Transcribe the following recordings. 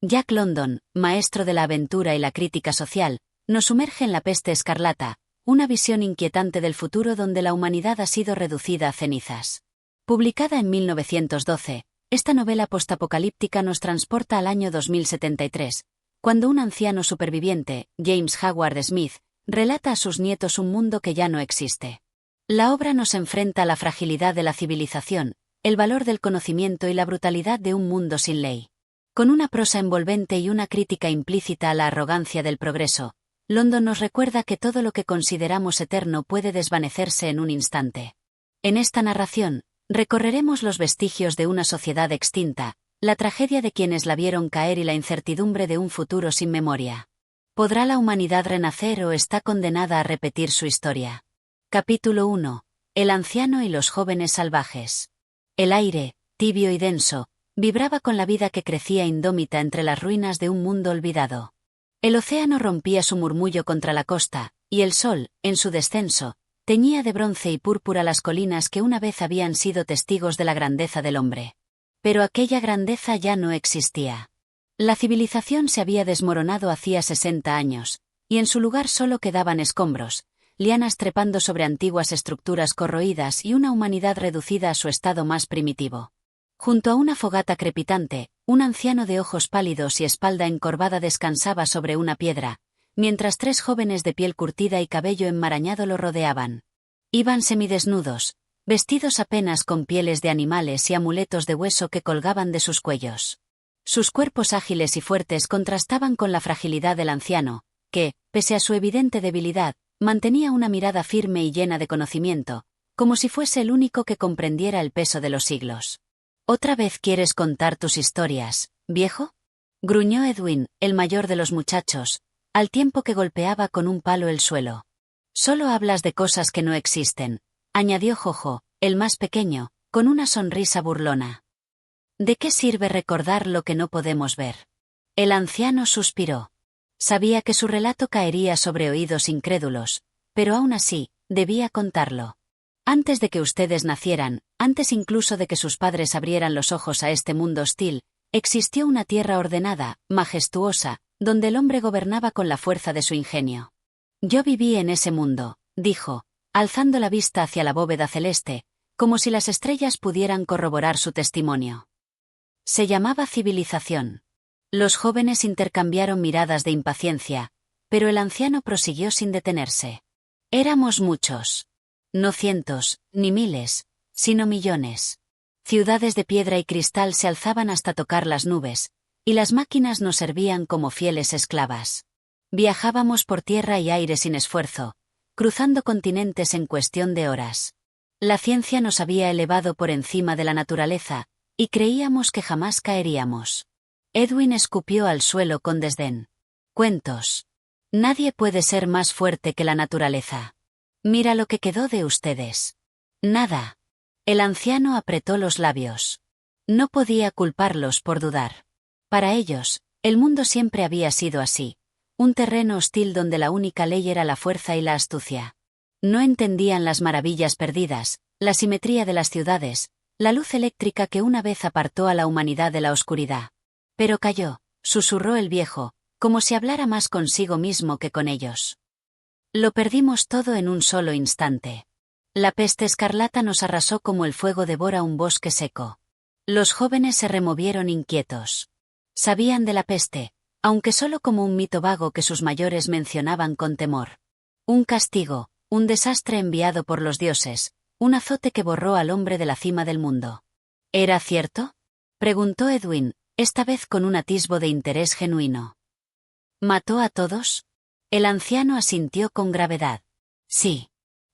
Jack London, maestro de la aventura y la crítica social, nos sumerge en La peste escarlata, una visión inquietante del futuro donde la humanidad ha sido reducida a cenizas. Publicada en 1912, esta novela postapocalíptica nos transporta al año 2073, cuando un anciano superviviente, James Howard Smith, relata a sus nietos un mundo que ya no existe. La obra nos enfrenta a la fragilidad de la civilización, el valor del conocimiento y la brutalidad de un mundo sin ley. Con una prosa envolvente y una crítica implícita a la arrogancia del progreso, London nos recuerda que todo lo que consideramos eterno puede desvanecerse en un instante. En esta narración, recorreremos los vestigios de una sociedad extinta, la tragedia de quienes la vieron caer y la incertidumbre de un futuro sin memoria. ¿Podrá la humanidad renacer o está condenada a repetir su historia? Capítulo 1. El anciano y los jóvenes salvajes. El aire, tibio y denso, vibraba con la vida que crecía indómita entre las ruinas de un mundo olvidado. El océano rompía su murmullo contra la costa, y el sol, en su descenso, teñía de bronce y púrpura las colinas que una vez habían sido testigos de la grandeza del hombre. Pero aquella grandeza ya no existía. La civilización se había desmoronado hacía 60 años, y en su lugar solo quedaban escombros, lianas trepando sobre antiguas estructuras corroídas y una humanidad reducida a su estado más primitivo. Junto a una fogata crepitante, un anciano de ojos pálidos y espalda encorvada descansaba sobre una piedra, mientras 3 jóvenes de piel curtida y cabello enmarañado lo rodeaban. Iban semidesnudos, vestidos apenas con pieles de animales y amuletos de hueso que colgaban de sus cuellos. Sus cuerpos ágiles y fuertes contrastaban con la fragilidad del anciano, que, pese a su evidente debilidad, mantenía una mirada firme y llena de conocimiento, como si fuese el único que comprendiera el peso de los siglos. ¿Otra vez quieres contar tus historias, viejo?, gruñó Edwin, el mayor de los muchachos, al tiempo que golpeaba con un palo el suelo. Solo hablas de cosas que no existen, añadió Jojo, el más pequeño, con una sonrisa burlona. ¿De qué sirve recordar lo que no podemos ver? El anciano suspiró. Sabía que su relato caería sobre oídos incrédulos, pero aún así, debía contarlo. Antes de que ustedes nacieran, antes incluso de que sus padres abrieran los ojos a este mundo hostil, existió una tierra ordenada, majestuosa, donde el hombre gobernaba con la fuerza de su ingenio. Yo viví en ese mundo, dijo, alzando la vista hacia la bóveda celeste, como si las estrellas pudieran corroborar su testimonio. Se llamaba civilización. Los jóvenes intercambiaron miradas de impaciencia, pero el anciano prosiguió sin detenerse. Éramos muchos. No cientos, ni miles, sino millones. Ciudades de piedra y cristal se alzaban hasta tocar las nubes, y las máquinas nos servían como fieles esclavas. Viajábamos por tierra y aire sin esfuerzo, cruzando continentes en cuestión de horas. La ciencia nos había elevado por encima de la naturaleza, y creíamos que jamás caeríamos. Edwin escupió al suelo con desdén. Cuentos. Nadie puede ser más fuerte que la naturaleza. Mira lo que quedó de ustedes. Nada. El anciano apretó los labios. No podía culparlos por dudar. Para ellos, el mundo siempre había sido así, un terreno hostil donde la única ley era la fuerza y la astucia. No entendían las maravillas perdidas, la simetría de las ciudades, la luz eléctrica que una vez apartó a la humanidad de la oscuridad. Pero calló, susurró el viejo, como si hablara más consigo mismo que con ellos. Lo perdimos todo en un solo instante. La peste escarlata nos arrasó como el fuego devora un bosque seco. Los jóvenes se removieron inquietos. Sabían de la peste, aunque solo como un mito vago que sus mayores mencionaban con temor. Un castigo, un desastre enviado por los dioses, un azote que borró al hombre de la cima del mundo. ¿Era cierto?, preguntó Edwin, esta vez con un atisbo de interés genuino. ¿Mató a todos? El anciano asintió con gravedad. Sí.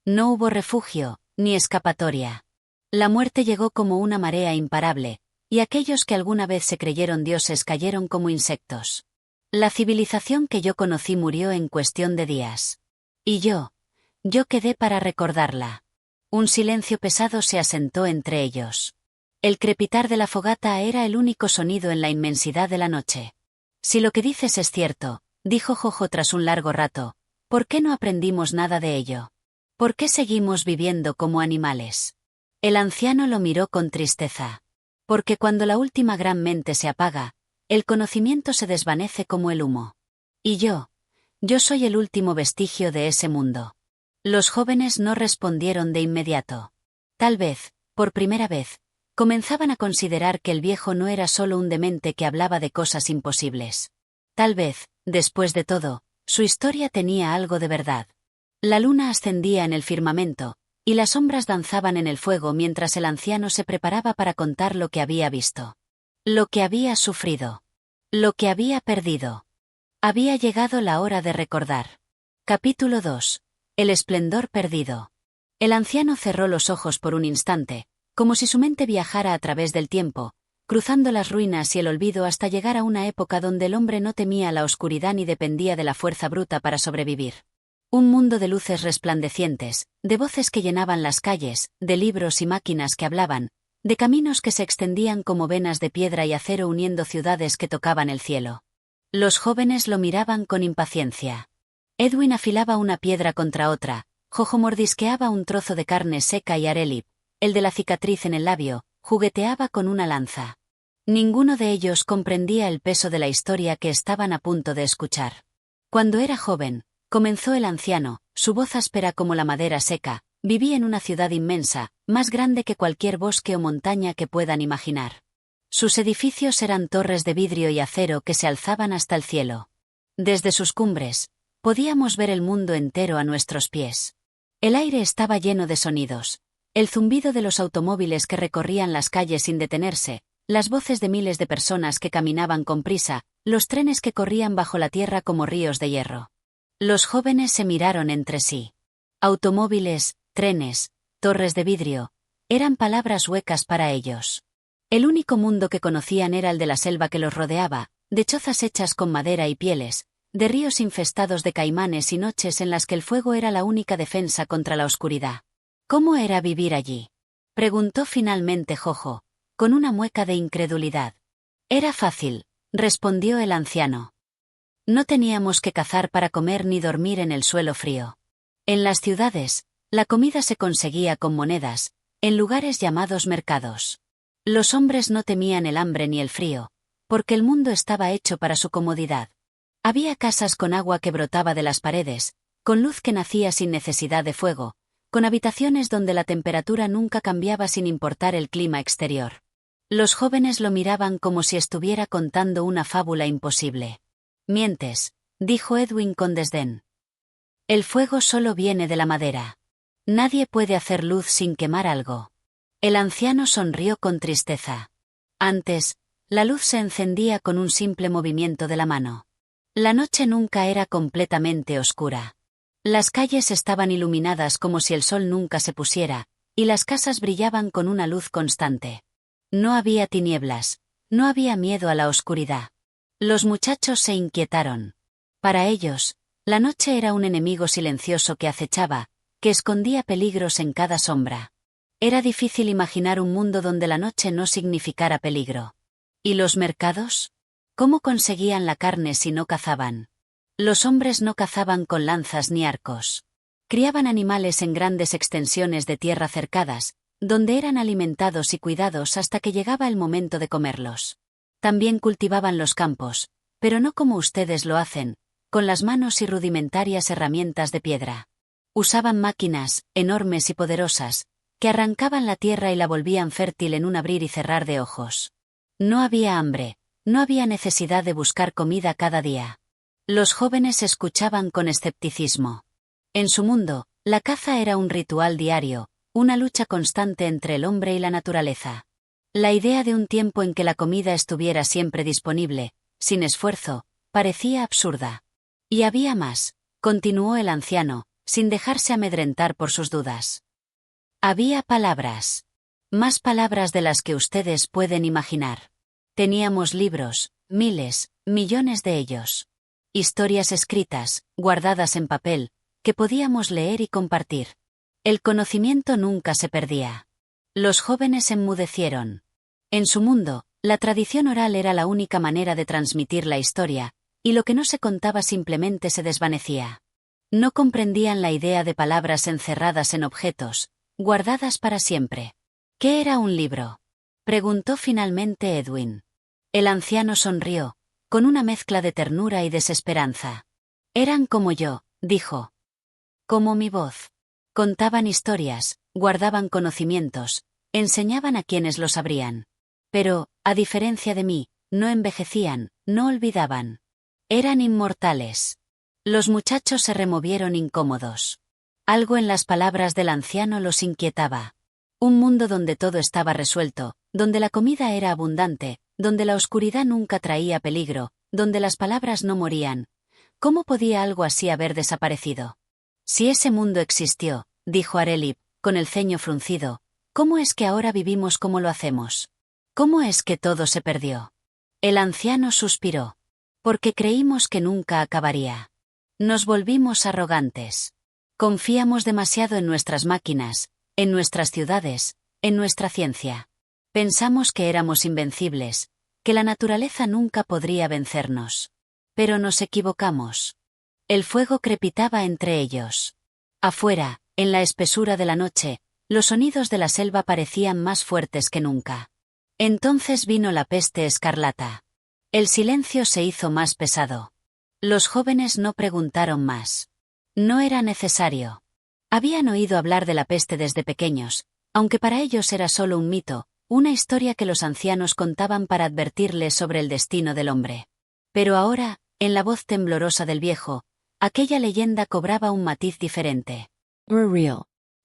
No hubo refugio, ni escapatoria. La muerte llegó como una marea imparable, y aquellos que alguna vez se creyeron dioses cayeron como insectos. La civilización que yo conocí murió en cuestión de días. Y yo quedé para recordarla. Un silencio pesado se asentó entre ellos. El crepitar de la fogata era el único sonido en la inmensidad de la noche. Si lo que dices es cierto, dijo Jojo tras un largo rato, ¿por qué no aprendimos nada de ello? ¿Por qué seguimos viviendo como animales? El anciano lo miró con tristeza. Porque cuando la última gran mente se apaga, El conocimiento se desvanece como el humo. Y yo soy el último vestigio de ese mundo. Los jóvenes no respondieron de inmediato. Tal vez, por primera vez, comenzaban a considerar que el viejo no era solo un demente que hablaba de cosas imposibles. Tal vez, después de todo, su historia tenía algo de verdad. La luna ascendía en el firmamento, y las sombras danzaban en el fuego mientras el anciano se preparaba para contar lo que había visto. Lo que había sufrido. Lo que había perdido. Había llegado la hora de recordar. Capítulo 2. El esplendor perdido. El anciano cerró los ojos por un instante, como si su mente viajara a través del tiempo, cruzando las ruinas y el olvido hasta llegar a una época donde el hombre no temía la oscuridad ni dependía de la fuerza bruta para sobrevivir. Un mundo de luces resplandecientes, de voces que llenaban las calles, de libros y máquinas que hablaban, de caminos que se extendían como venas de piedra y acero uniendo ciudades que tocaban el cielo. Los jóvenes lo miraban con impaciencia. Edwin afilaba una piedra contra otra, Jojo mordisqueaba un trozo de carne seca y Arelip, el de la cicatriz en el labio, jugueteaba con una lanza. Ninguno de ellos comprendía el peso de la historia que estaban a punto de escuchar. Cuando era joven, comenzó el anciano, su voz áspera como la madera seca, viví en una ciudad inmensa, más grande que cualquier bosque o montaña que puedan imaginar. Sus edificios eran torres de vidrio y acero que se alzaban hasta el cielo. Desde sus cumbres, podíamos ver el mundo entero a nuestros pies. El aire estaba lleno de sonidos. El zumbido de los automóviles que recorrían las calles sin detenerse, las voces de miles de personas que caminaban con prisa, los trenes que corrían bajo la tierra como ríos de hierro. Los jóvenes se miraron entre sí. Automóviles, trenes, torres de vidrio, eran palabras huecas para ellos. El único mundo que conocían era el de la selva que los rodeaba, de chozas hechas con madera y pieles, de ríos infestados de caimanes y noches en las que el fuego era la única defensa contra la oscuridad. ¿Cómo era vivir allí?, preguntó finalmente Jojo, con una mueca de incredulidad. Era fácil, respondió el anciano. No teníamos que cazar para comer ni dormir en el suelo frío. En las ciudades, la comida se conseguía con monedas, en lugares llamados mercados. Los hombres no temían el hambre ni el frío, porque el mundo estaba hecho para su comodidad. Había casas con agua que brotaba de las paredes, con luz que nacía sin necesidad de fuego, con habitaciones donde la temperatura nunca cambiaba sin importar el clima exterior. Los jóvenes lo miraban como si estuviera contando una fábula imposible. Mientes, dijo Edwin con desdén. El fuego solo viene de la madera. Nadie puede hacer luz sin quemar algo. El anciano sonrió con tristeza. Antes, la luz se encendía con un simple movimiento de la mano. La noche nunca era completamente oscura. Las calles estaban iluminadas como si el sol nunca se pusiera, y las casas brillaban con una luz constante. No había tinieblas, no había miedo a la oscuridad. Los muchachos se inquietaron. Para ellos, la noche era un enemigo silencioso que acechaba, que escondía peligros en cada sombra. Era difícil imaginar un mundo donde la noche no significara peligro. ¿Y los mercados? ¿Cómo conseguían la carne si no cazaban? Los hombres no cazaban con lanzas ni arcos. Criaban animales en grandes extensiones de tierra cercadas, donde eran alimentados y cuidados hasta que llegaba el momento de comerlos. También cultivaban los campos, pero no como ustedes lo hacen, con las manos y rudimentarias herramientas de piedra. Usaban máquinas, enormes y poderosas, que arrancaban la tierra y la volvían fértil en un abrir y cerrar de ojos. No había hambre, no había necesidad de buscar comida cada día. Los jóvenes escuchaban con escepticismo. En su mundo, la caza era un ritual diario, una lucha constante entre el hombre y la naturaleza. La idea de un tiempo en que la comida estuviera siempre disponible, sin esfuerzo, parecía absurda. Y había más, continuó el anciano, sin dejarse amedrentar por sus dudas. Había palabras. Más palabras de las que ustedes pueden imaginar. Teníamos libros, miles, millones de ellos. Historias escritas, guardadas en papel, que podíamos leer y compartir. El conocimiento nunca se perdía. Los jóvenes enmudecieron. En su mundo, la tradición oral era la única manera de transmitir la historia, y lo que no se contaba simplemente se desvanecía. No comprendían la idea de palabras encerradas en objetos, guardadas para siempre. ¿Qué era un libro?, preguntó finalmente Edwin. El anciano sonrió, con una mezcla de ternura y desesperanza. Eran como yo, dijo. Como mi voz. Contaban historias, guardaban conocimientos, enseñaban a quienes lo sabrían. Pero, a diferencia de mí, no envejecían, no olvidaban. Eran inmortales. Los muchachos se removieron incómodos. Algo en las palabras del anciano los inquietaba. Un mundo donde todo estaba resuelto, donde la comida era abundante, donde la oscuridad nunca traía peligro, donde las palabras no morían. ¿Cómo podía algo así haber desaparecido? Si ese mundo existió, dijo Arelip, con el ceño fruncido, ¿cómo es que ahora vivimos como lo hacemos? ¿Cómo es que todo se perdió? El anciano suspiró. Porque creímos que nunca acabaría. Nos volvimos arrogantes. Confiamos demasiado en nuestras máquinas, en nuestras ciudades, en nuestra ciencia. Pensamos que éramos invencibles, que la naturaleza nunca podría vencernos. Pero nos equivocamos. El fuego crepitaba entre ellos. Afuera, en la espesura de la noche, los sonidos de la selva parecían más fuertes que nunca. Entonces vino la peste escarlata. El silencio se hizo más pesado. Los jóvenes no preguntaron más. No era necesario. Habían oído hablar de la peste desde pequeños, aunque para ellos era solo un mito, una historia que los ancianos contaban para advertirles sobre el destino del hombre. Pero ahora, en la voz temblorosa del viejo, aquella leyenda cobraba un matiz diferente. Real.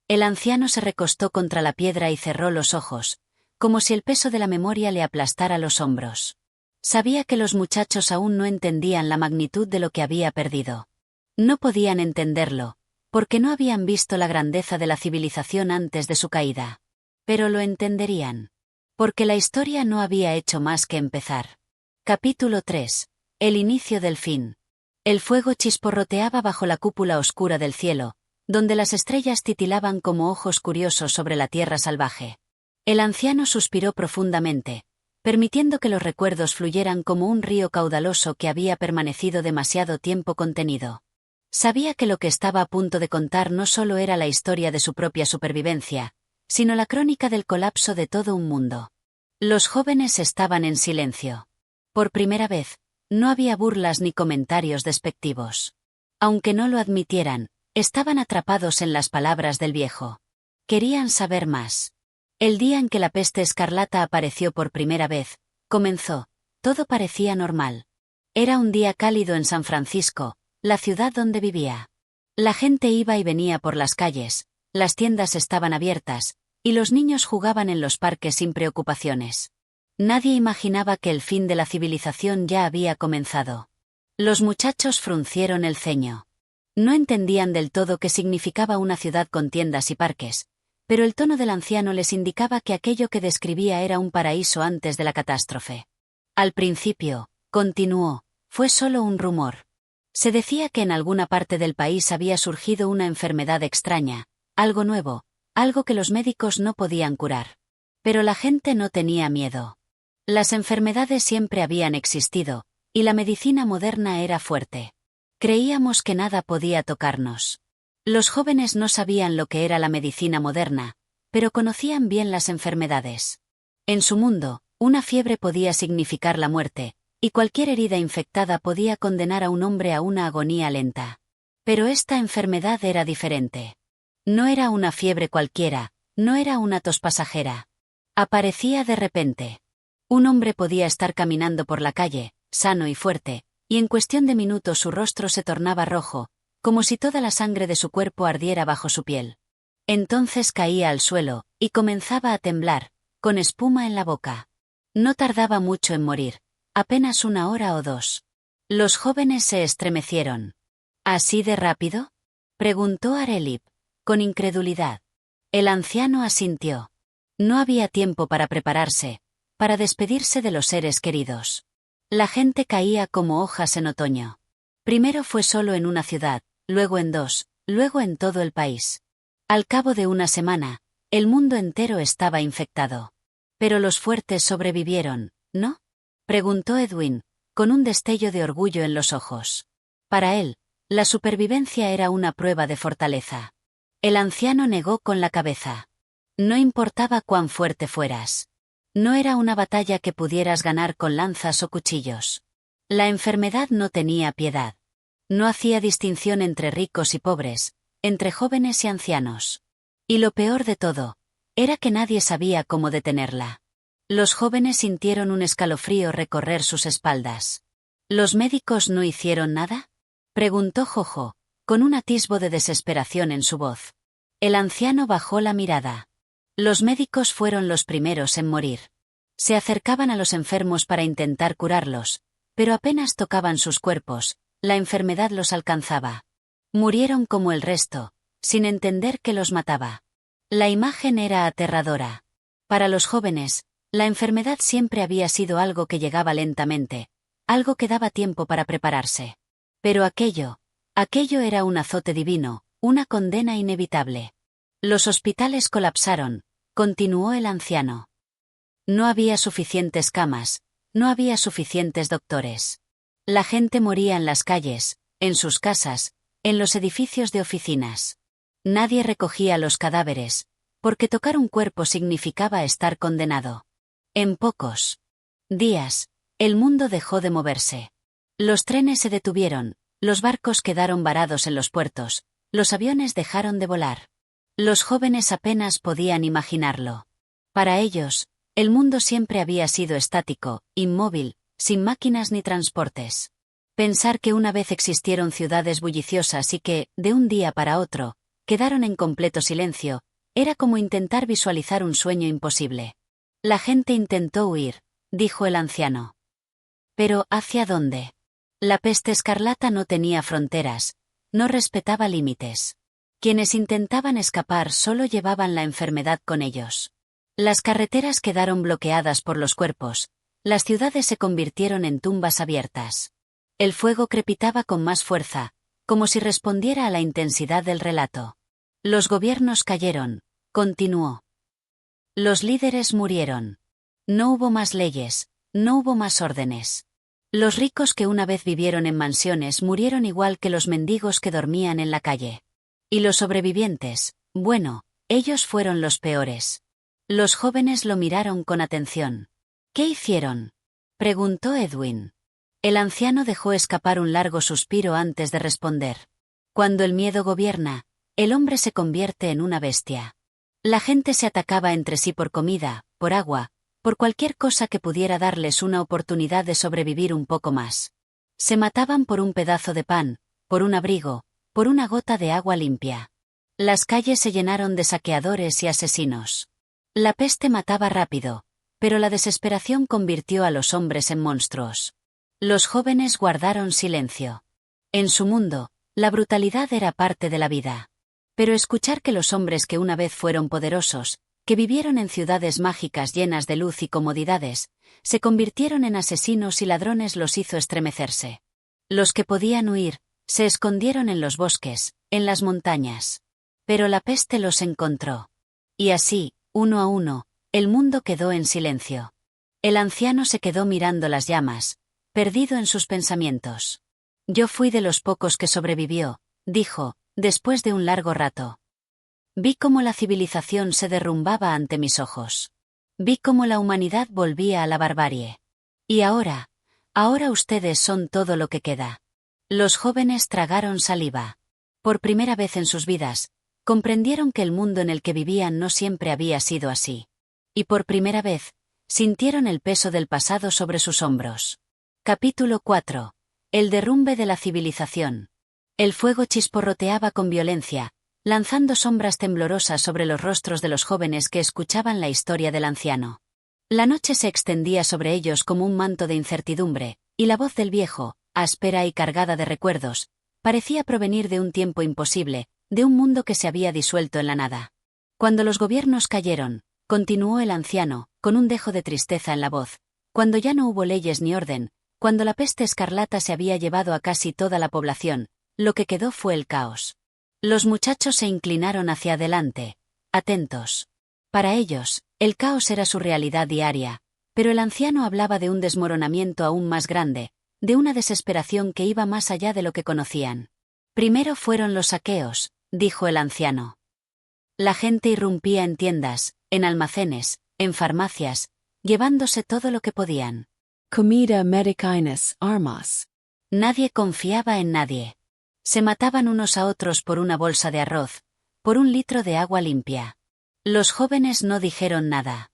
El anciano se recostó contra la piedra y cerró los ojos, como si el peso de la memoria le aplastara los hombros. Sabía que los muchachos aún no entendían la magnitud de lo que había perdido. No podían entenderlo, porque no habían visto la grandeza de la civilización antes de su caída. Pero lo entenderían. Porque la historia no había hecho más que empezar. Capítulo 3. El inicio del fin. El fuego chisporroteaba bajo la cúpula oscura del cielo, donde las estrellas titilaban como ojos curiosos sobre la tierra salvaje. El anciano suspiró profundamente, permitiendo que los recuerdos fluyeran como un río caudaloso que había permanecido demasiado tiempo contenido. Sabía que lo que estaba a punto de contar no solo era la historia de su propia supervivencia, sino la crónica del colapso de todo un mundo. Los jóvenes estaban en silencio. Por primera vez, no había burlas ni comentarios despectivos. Aunque no lo admitieran, estaban atrapados en las palabras del viejo. Querían saber más. El día en que la peste escarlata apareció por primera vez, comenzó, todo parecía normal. Era un día cálido en San Francisco, la ciudad donde vivía. La gente iba y venía por las calles, las tiendas estaban abiertas, y los niños jugaban en los parques sin preocupaciones. Nadie imaginaba que el fin de la civilización ya había comenzado. Los muchachos fruncieron el ceño. No entendían del todo qué significaba una ciudad con tiendas y parques, pero el tono del anciano les indicaba que aquello que describía era un paraíso antes de la catástrofe. Al principio, continuó, fue solo un rumor. Se decía que en alguna parte del país había surgido una enfermedad extraña, algo nuevo, algo que los médicos no podían curar. Pero la gente no tenía miedo. Las enfermedades siempre habían existido, y la medicina moderna era fuerte. Creíamos que nada podía tocarnos. Los jóvenes no sabían lo que era la medicina moderna, pero conocían bien las enfermedades. En su mundo, una fiebre podía significar la muerte, y cualquier herida infectada podía condenar a un hombre a una agonía lenta. Pero esta enfermedad era diferente. No era una fiebre cualquiera, no era una tos pasajera. Aparecía de repente. Un hombre podía estar caminando por la calle, sano y fuerte, y en cuestión de minutos su rostro se tornaba rojo, como si toda la sangre de su cuerpo ardiera bajo su piel. Entonces caía al suelo, y comenzaba a temblar, con espuma en la boca. No tardaba mucho en morir, apenas 1 hora o 2. Los jóvenes se estremecieron. ¿Así de rápido?, preguntó Arelip, con incredulidad. El anciano asintió. No había tiempo para prepararse, para despedirse de los seres queridos. La gente caía como hojas en otoño. Primero fue solo en una ciudad, luego en 2, luego en todo el país. Al cabo de una semana, el mundo entero estaba infectado. Pero los fuertes sobrevivieron, ¿no?, preguntó Edwin, con un destello de orgullo en los ojos. Para él, la supervivencia era una prueba de fortaleza. El anciano negó con la cabeza. No importaba cuán fuerte fueras. No era una batalla que pudieras ganar con lanzas o cuchillos. La enfermedad no tenía piedad. No hacía distinción entre ricos y pobres, entre jóvenes y ancianos. Y lo peor de todo, era que nadie sabía cómo detenerla. Los jóvenes sintieron un escalofrío recorrer sus espaldas. ¿Los médicos no hicieron nada?, preguntó Jojo, con un atisbo de desesperación en su voz. El anciano bajó la mirada. Los médicos fueron los primeros en morir. Se acercaban a los enfermos para intentar curarlos, pero apenas tocaban sus cuerpos, la enfermedad los alcanzaba. Murieron como el resto, sin entender que los mataba. La imagen era aterradora. Para los jóvenes, la enfermedad siempre había sido algo que llegaba lentamente, algo que daba tiempo para prepararse. Pero aquello era un azote divino, una condena inevitable. Los hospitales colapsaron, continuó el anciano. No había suficientes camas, no había suficientes doctores. La gente moría en las calles, en sus casas, en los edificios de oficinas. Nadie recogía los cadáveres, porque tocar un cuerpo significaba estar condenado. En pocos días, el mundo dejó de moverse. Los trenes se detuvieron, los barcos quedaron varados en los puertos, los aviones dejaron de volar. Los jóvenes apenas podían imaginarlo. Para ellos, el mundo siempre había sido estático, inmóvil, sin máquinas ni transportes. Pensar que una vez existieron ciudades bulliciosas y que, de un día para otro, quedaron en completo silencio, era como intentar visualizar un sueño imposible. La gente intentó huir, dijo el anciano. ¿Pero hacia dónde? La peste escarlata no tenía fronteras, no respetaba límites. Quienes intentaban escapar solo llevaban la enfermedad con ellos. Las carreteras quedaron bloqueadas por los cuerpos, las ciudades se convirtieron en tumbas abiertas. El fuego crepitaba con más fuerza, como si respondiera a la intensidad del relato. Los gobiernos cayeron, continuó. Los líderes murieron. No hubo más leyes, no hubo más órdenes. Los ricos que una vez vivieron en mansiones murieron igual que los mendigos que dormían en la calle. Y los sobrevivientes, bueno, ellos fueron los peores. Los jóvenes lo miraron con atención. ¿Qué hicieron?, preguntó Edwin. El anciano dejó escapar un largo suspiro antes de responder. Cuando el miedo gobierna, el hombre se convierte en una bestia. La gente se atacaba entre sí por comida, por agua, por cualquier cosa que pudiera darles una oportunidad de sobrevivir un poco más. Se mataban por un pedazo de pan, por un abrigo, por una gota de agua limpia. Las calles se llenaron de saqueadores y asesinos. La peste mataba rápido, pero la desesperación convirtió a los hombres en monstruos. Los jóvenes guardaron silencio. En su mundo, la brutalidad era parte de la vida. Pero escuchar que los hombres que una vez fueron poderosos, que vivieron en ciudades mágicas llenas de luz y comodidades, se convirtieron en asesinos y ladrones los hizo estremecerse. Los que podían huir, se escondieron en los bosques, en las montañas. Pero la peste los encontró. Y así, uno a uno, el mundo quedó en silencio. El anciano se quedó mirando las llamas, perdido en sus pensamientos. Yo fui de los pocos que sobrevivió, dijo, después de un largo rato. Vi cómo la civilización se derrumbaba ante mis ojos. Vi cómo la humanidad volvía a la barbarie. Y ahora ustedes son todo lo que queda. Los jóvenes tragaron saliva. Por primera vez en sus vidas, comprendieron que el mundo en el que vivían no siempre había sido así. Y por primera vez, sintieron el peso del pasado sobre sus hombros. Capítulo 4. El derrumbe de la civilización. El fuego chisporroteaba con violencia, lanzando sombras temblorosas sobre los rostros de los jóvenes que escuchaban la historia del anciano. La noche se extendía sobre ellos como un manto de incertidumbre, y la voz del viejo, áspera y cargada de recuerdos, parecía provenir de un tiempo imposible, de un mundo que se había disuelto en la nada. Cuando los gobiernos cayeron, continuó el anciano, con un dejo de tristeza en la voz, cuando ya no hubo leyes ni orden, cuando la peste escarlata se había llevado a casi toda la población, lo que quedó fue el caos. Los muchachos se inclinaron hacia adelante, atentos. Para ellos, el caos era su realidad diaria, pero el anciano hablaba de un desmoronamiento aún más grande, de una desesperación que iba más allá de lo que conocían. Primero fueron los saqueos, dijo el anciano. La gente irrumpía en tiendas, en almacenes, en farmacias, llevándose todo lo que podían. Comida medicinas, armas. Nadie confiaba en nadie. Se mataban unos a otros por una bolsa de arroz, por un litro de agua limpia. Los jóvenes no dijeron nada.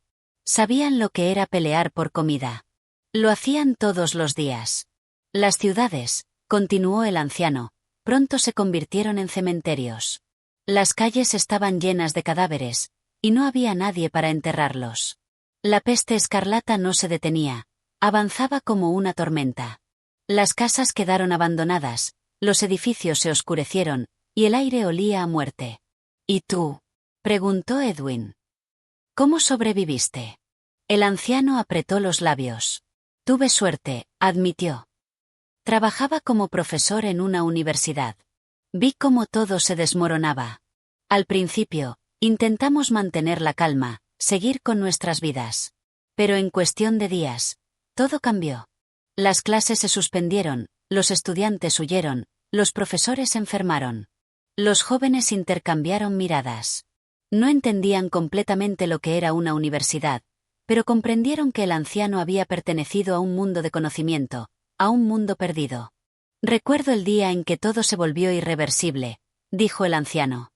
Sabían lo que era pelear por comida. Lo hacían todos los días. Las ciudades, continuó el anciano, pronto se convirtieron en cementerios. Las calles estaban llenas de cadáveres, y no había nadie para enterrarlos. La peste escarlata no se detenía, avanzaba como una tormenta. Las casas quedaron abandonadas, los edificios se oscurecieron, y el aire olía a muerte. ¿Y tú?, preguntó Edwin. ¿Cómo sobreviviste? El anciano apretó los labios. Tuve suerte, admitió. Trabajaba como profesor en una universidad. Vi cómo todo se desmoronaba. Al principio, intentamos mantener la calma, seguir con nuestras vidas. Pero en cuestión de días, todo cambió. Las clases se suspendieron, los estudiantes huyeron, los profesores se enfermaron. Los jóvenes intercambiaron miradas. No entendían completamente lo que era una universidad, pero comprendieron que el anciano había pertenecido a un mundo de conocimiento, a un mundo perdido. Recuerdo el día en que todo se volvió irreversible, dijo el anciano.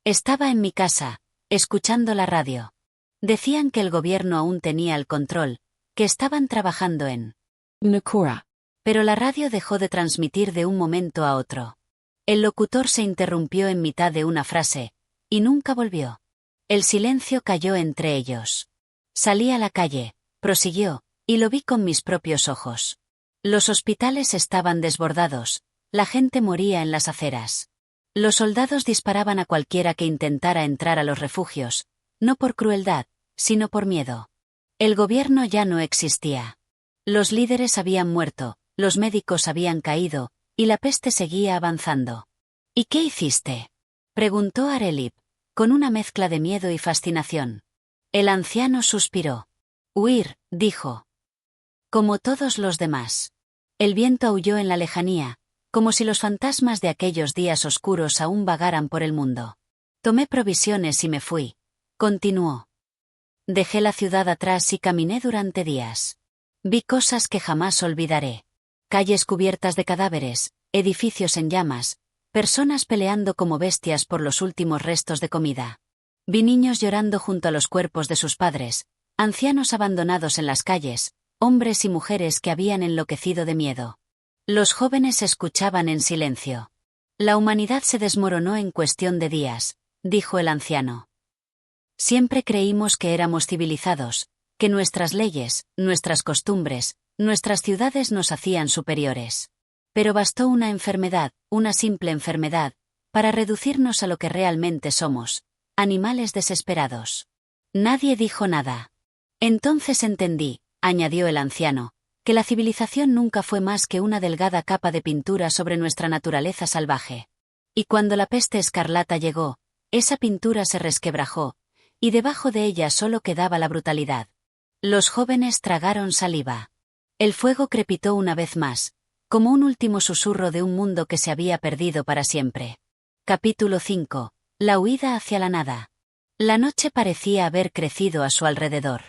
Estaba en mi casa, escuchando la radio. Decían que el gobierno aún tenía el control, que estaban trabajando en Nakura. Pero la radio dejó de transmitir de un momento a otro. El locutor se interrumpió en mitad de una frase, y nunca volvió. El silencio cayó entre ellos. Salí a la calle, prosiguió, y lo vi con mis propios ojos. Los hospitales estaban desbordados, la gente moría en las aceras. Los soldados disparaban a cualquiera que intentara entrar a los refugios, no por crueldad, sino por miedo. El gobierno ya no existía. Los líderes habían muerto, los médicos habían caído, y la peste seguía avanzando. ¿Y qué hiciste?, preguntó Arelip, con una mezcla de miedo y fascinación. El anciano suspiró. Huir, dijo. Como todos los demás. El viento aulló en la lejanía, como si los fantasmas de aquellos días oscuros aún vagaran por el mundo. Tomé provisiones y me fui. Continuó. Dejé la ciudad atrás y caminé durante días. Vi cosas que jamás olvidaré. Calles cubiertas de cadáveres, edificios en llamas, personas peleando como bestias por los últimos restos de comida. Vi niños llorando junto a los cuerpos de sus padres, ancianos abandonados en las calles, hombres y mujeres que habían enloquecido de miedo. Los jóvenes escuchaban en silencio. La humanidad se desmoronó en cuestión de días, dijo el anciano. Siempre creímos que éramos civilizados, que nuestras leyes, nuestras costumbres, nuestras ciudades nos hacían superiores. Pero bastó una enfermedad, una simple enfermedad, para reducirnos a lo que realmente somos, animales desesperados. Nadie dijo nada. Entonces entendí, añadió el anciano, que la civilización nunca fue más que una delgada capa de pintura sobre nuestra naturaleza salvaje. Y cuando la peste escarlata llegó, esa pintura se resquebrajó, y debajo de ella solo quedaba la brutalidad. Los jóvenes tragaron saliva. El fuego crepitó una vez más, como un último susurro de un mundo que se había perdido para siempre. Capítulo 5. La huida hacia la nada. La noche parecía haber crecido a su alrededor.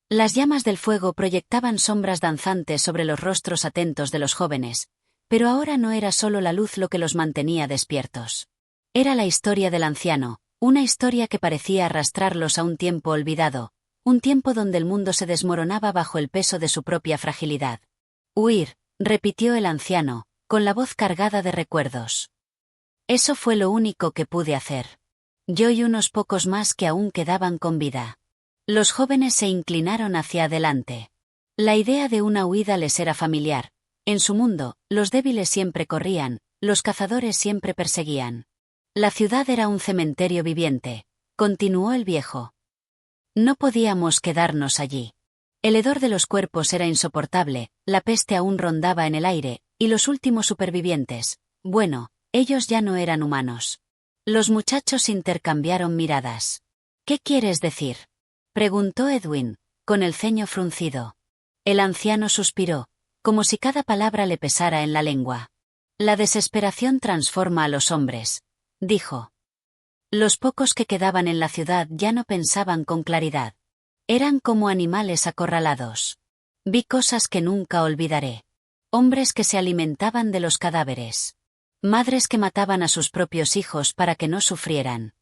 Las llamas del fuego proyectaban sombras danzantes sobre los rostros atentos de los jóvenes, pero ahora no era solo la luz lo que los mantenía despiertos. Era la historia del anciano, una historia que parecía arrastrarlos a un tiempo olvidado, un tiempo donde el mundo se desmoronaba bajo el peso de su propia fragilidad. Huir, repitió el anciano, con la voz cargada de recuerdos. Eso fue lo único que pude hacer. Yo y unos pocos más que aún quedaban con vida. Los jóvenes se inclinaron hacia adelante. La idea de una huida les era familiar. En su mundo, los débiles siempre corrían, los cazadores siempre perseguían. La ciudad era un cementerio viviente, continuó el viejo. No podíamos quedarnos allí. El hedor de los cuerpos era insoportable, la peste aún rondaba en el aire, y los últimos supervivientes, bueno, ellos ya no eran humanos. Los muchachos intercambiaron miradas. ¿Qué quieres decir?, preguntó Edwin, con el ceño fruncido. El anciano suspiró, como si cada palabra le pesara en la lengua. La desesperación transforma a los hombres, dijo. Los pocos que quedaban en la ciudad ya no pensaban con claridad. Eran como animales acorralados. Vi cosas que nunca olvidaré. Hombres que se alimentaban de los cadáveres. Madres que mataban a sus propios hijos para que no sufrieran.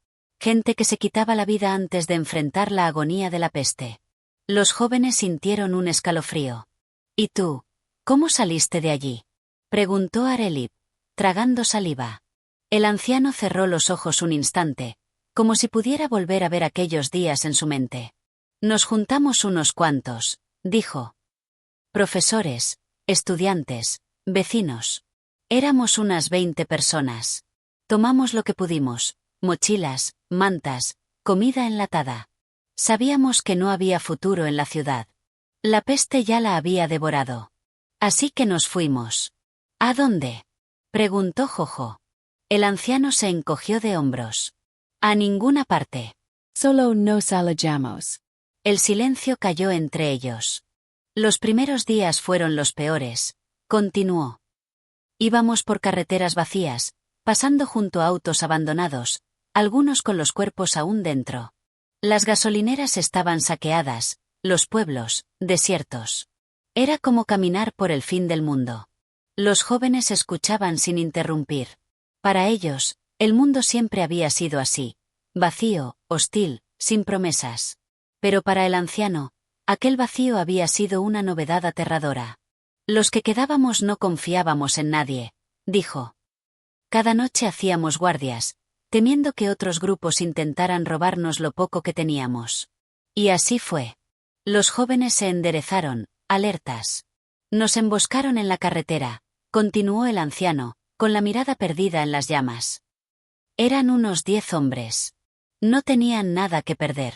Gente que se quitaba la vida antes de enfrentar la agonía de la peste. Los jóvenes sintieron un escalofrío. ¿Y tú? ¿Cómo saliste de allí?, preguntó Arelip, tragando saliva. El anciano cerró los ojos un instante, como si pudiera volver a ver aquellos días en su mente. Nos juntamos unos cuantos, dijo. Profesores, estudiantes, vecinos. Éramos unas 20 personas. Tomamos lo que pudimos, mochilas, mantas, comida enlatada. Sabíamos que no había futuro en la ciudad. La peste ya la había devorado. Así que nos fuimos. ¿A dónde?, preguntó Jojo. El anciano se encogió de hombros. A ninguna parte. Solo nos alejamos. El silencio cayó entre ellos. Los primeros días fueron los peores, continuó. Íbamos por carreteras vacías, pasando junto a autos abandonados, algunos con los cuerpos aún dentro. Las gasolineras estaban saqueadas, los pueblos, desiertos. Era como caminar por el fin del mundo. Los jóvenes escuchaban sin interrumpir. Para ellos, el mundo siempre había sido así, vacío, hostil, sin promesas. Pero para el anciano, aquel vacío había sido una novedad aterradora. Los que quedábamos no confiábamos en nadie, dijo. Cada noche hacíamos guardias, temiendo que otros grupos intentaran robarnos lo poco que teníamos. Y así fue. Los jóvenes se enderezaron, alertas. Nos emboscaron en la carretera, continuó el anciano, con la mirada perdida en las llamas. Eran unos 10 hombres. No tenían nada que perder.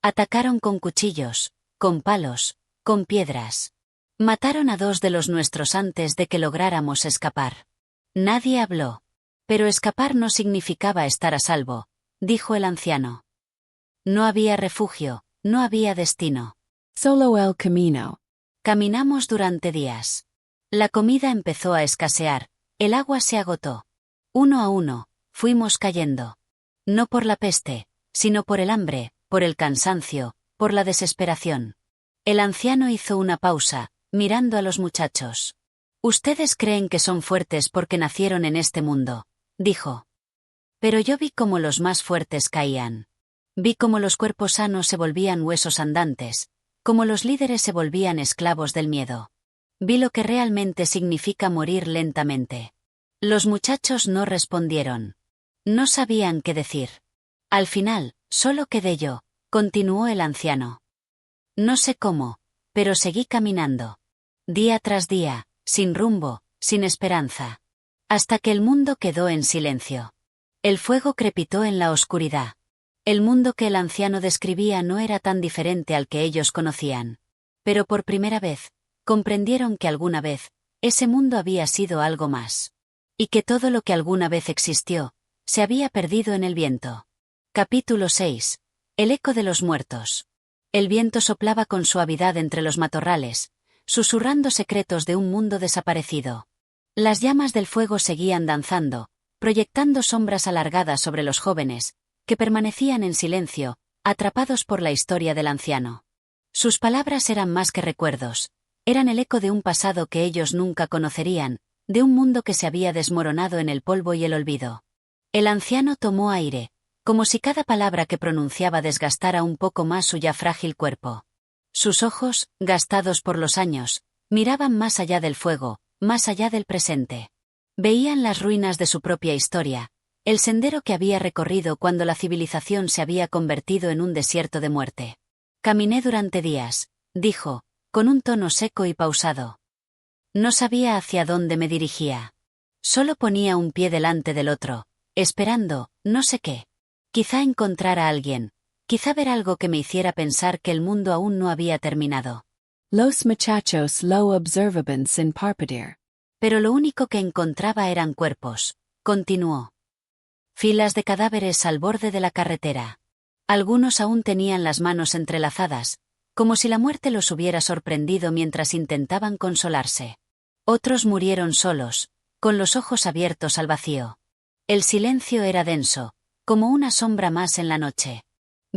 Atacaron con cuchillos, con palos, con piedras. Mataron a 2 de los nuestros antes de que lográramos escapar. Nadie habló. Pero escapar no significaba estar a salvo, dijo el anciano. No había refugio, no había destino. Solo el camino. Caminamos durante días. La comida empezó a escasear, el agua se agotó. Uno a uno, fuimos cayendo. No por la peste, sino por el hambre, por el cansancio, por la desesperación. El anciano hizo una pausa, mirando a los muchachos. Ustedes creen que son fuertes porque nacieron en este mundo, dijo. Pero yo vi cómo los más fuertes caían. Vi cómo los cuerpos sanos se volvían huesos andantes, cómo los líderes se volvían esclavos del miedo. Vi lo que realmente significa morir lentamente. Los muchachos no respondieron. No sabían qué decir. Al final, solo quedé yo, continuó el anciano. No sé cómo, pero seguí caminando. Día tras día, sin rumbo, sin esperanza. Hasta que el mundo quedó en silencio. El fuego crepitó en la oscuridad. El mundo que el anciano describía no era tan diferente al que ellos conocían. Pero por primera vez, comprendieron que alguna vez, ese mundo había sido algo más. Y que todo lo que alguna vez existió, se había perdido en el viento. Capítulo 6. El eco de los muertos. El viento soplaba con suavidad entre los matorrales, susurrando secretos de un mundo desaparecido. Las llamas del fuego seguían danzando, proyectando sombras alargadas sobre los jóvenes, que permanecían en silencio, atrapados por la historia del anciano. Sus palabras eran más que recuerdos, eran el eco de un pasado que ellos nunca conocerían, de un mundo que se había desmoronado en el polvo y el olvido. El anciano tomó aire, como si cada palabra que pronunciaba desgastara un poco más su ya frágil cuerpo. Sus ojos, gastados por los años, miraban más allá del fuego, más allá del presente. Veían las ruinas de su propia historia, el sendero que había recorrido cuando la civilización se había convertido en un desierto de muerte. Caminé durante días, dijo, con un tono seco y pausado. No sabía hacia dónde me dirigía. Solo ponía un pie delante del otro, esperando, no sé qué. Quizá encontrar a alguien, quizá ver algo que me hiciera pensar que el mundo aún no había terminado. Los muchachos lo observaban sin parpadear. Pero lo único que encontraba eran cuerpos, continuó. Filas de cadáveres al borde de la carretera. Algunos aún tenían las manos entrelazadas, como si la muerte los hubiera sorprendido mientras intentaban consolarse. Otros murieron solos, con los ojos abiertos al vacío. El silencio era denso, como una sombra más en la noche.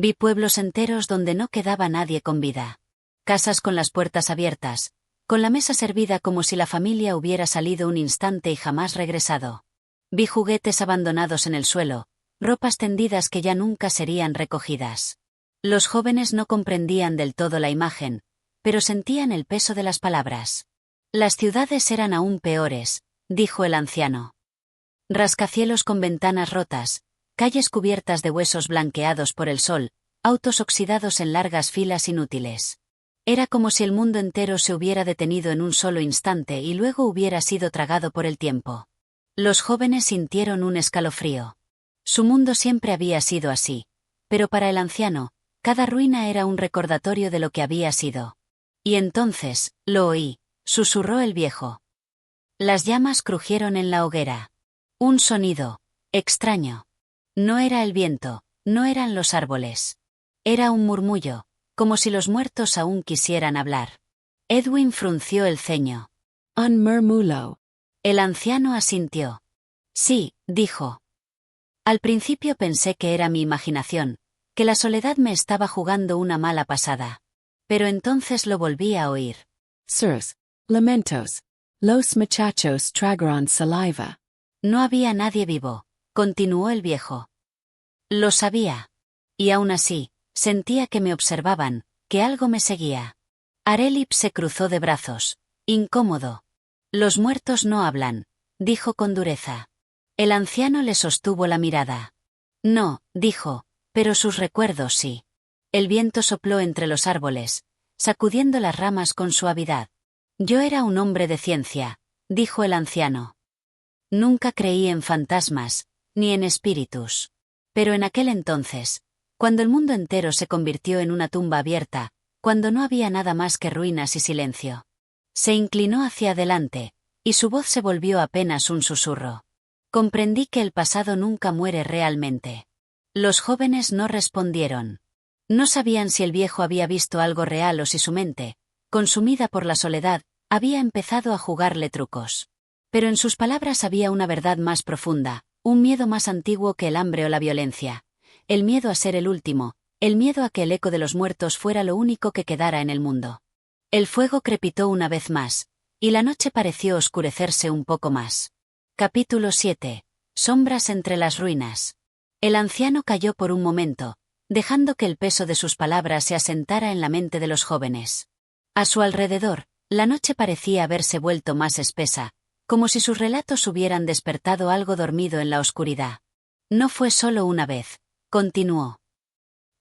Vi pueblos enteros donde no quedaba nadie con vida. Casas con las puertas abiertas, con la mesa servida como si la familia hubiera salido un instante y jamás regresado. Vi juguetes abandonados en el suelo, ropas tendidas que ya nunca serían recogidas. Los jóvenes no comprendían del todo la imagen, pero sentían el peso de las palabras. Las ciudades eran aún peores, dijo el anciano. Rascacielos con ventanas rotas, calles cubiertas de huesos blanqueados por el sol, autos oxidados en largas filas inútiles. Era como si el mundo entero se hubiera detenido en un solo instante y luego hubiera sido tragado por el tiempo. Los jóvenes sintieron un escalofrío. Su mundo siempre había sido así, pero para el anciano, cada ruina era un recordatorio de lo que había sido. Y entonces, lo oí, susurró el viejo. Las llamas crujieron en la hoguera. Un sonido, extraño. No era el viento, no eran los árboles. Era un murmullo, como si los muertos aún quisieran hablar. Edwin frunció el ceño. Un murmullo. El anciano asintió. Sí, dijo. Al principio pensé que era mi imaginación, que la soledad me estaba jugando una mala pasada. Pero entonces lo volví a oír. Sirs, lamentos. Los muchachos tragaron saliva. No había nadie vivo, continuó el viejo. Lo sabía. Y aún así, sentía que me observaban, que algo me seguía. Arelip se cruzó de brazos, incómodo. Los muertos no hablan, dijo con dureza. El anciano le sostuvo la mirada. No, dijo, pero sus recuerdos sí. El viento sopló entre los árboles, sacudiendo las ramas con suavidad. Yo era un hombre de ciencia, dijo el anciano. Nunca creí en fantasmas, ni en espíritus. Pero en aquel entonces, cuando el mundo entero se convirtió en una tumba abierta, cuando no había nada más que ruinas y silencio. Se inclinó hacia adelante, y su voz se volvió apenas un susurro. Comprendí que el pasado nunca muere realmente. Los jóvenes no respondieron. No sabían si el viejo había visto algo real o si su mente, consumida por la soledad, había empezado a jugarle trucos. Pero en sus palabras había una verdad más profunda, un miedo más antiguo que el hambre o la violencia. El miedo a ser el último, el miedo a que el eco de los muertos fuera lo único que quedara en el mundo. El fuego crepitó una vez más, y la noche pareció oscurecerse un poco más. Capítulo 7. Sombras entre las ruinas. El anciano calló por un momento, dejando que el peso de sus palabras se asentara en la mente de los jóvenes. A su alrededor, la noche parecía haberse vuelto más espesa, como si sus relatos hubieran despertado algo dormido en la oscuridad. No fue solo una vez, continuó.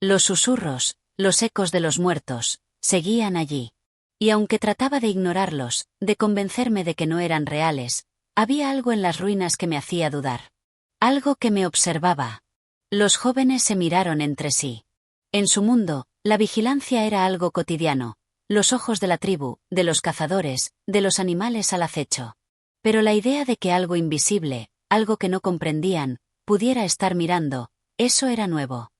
Los susurros, los ecos de los muertos, seguían allí. Y aunque trataba de ignorarlos, de convencerme de que no eran reales, había algo en las ruinas que me hacía dudar. Algo que me observaba. Los jóvenes se miraron entre sí. En su mundo, la vigilancia era algo cotidiano, los ojos de la tribu, de los cazadores, de los animales al acecho. Pero la idea de que algo invisible, algo que no comprendían, pudiera estar mirando, eso era nuevo.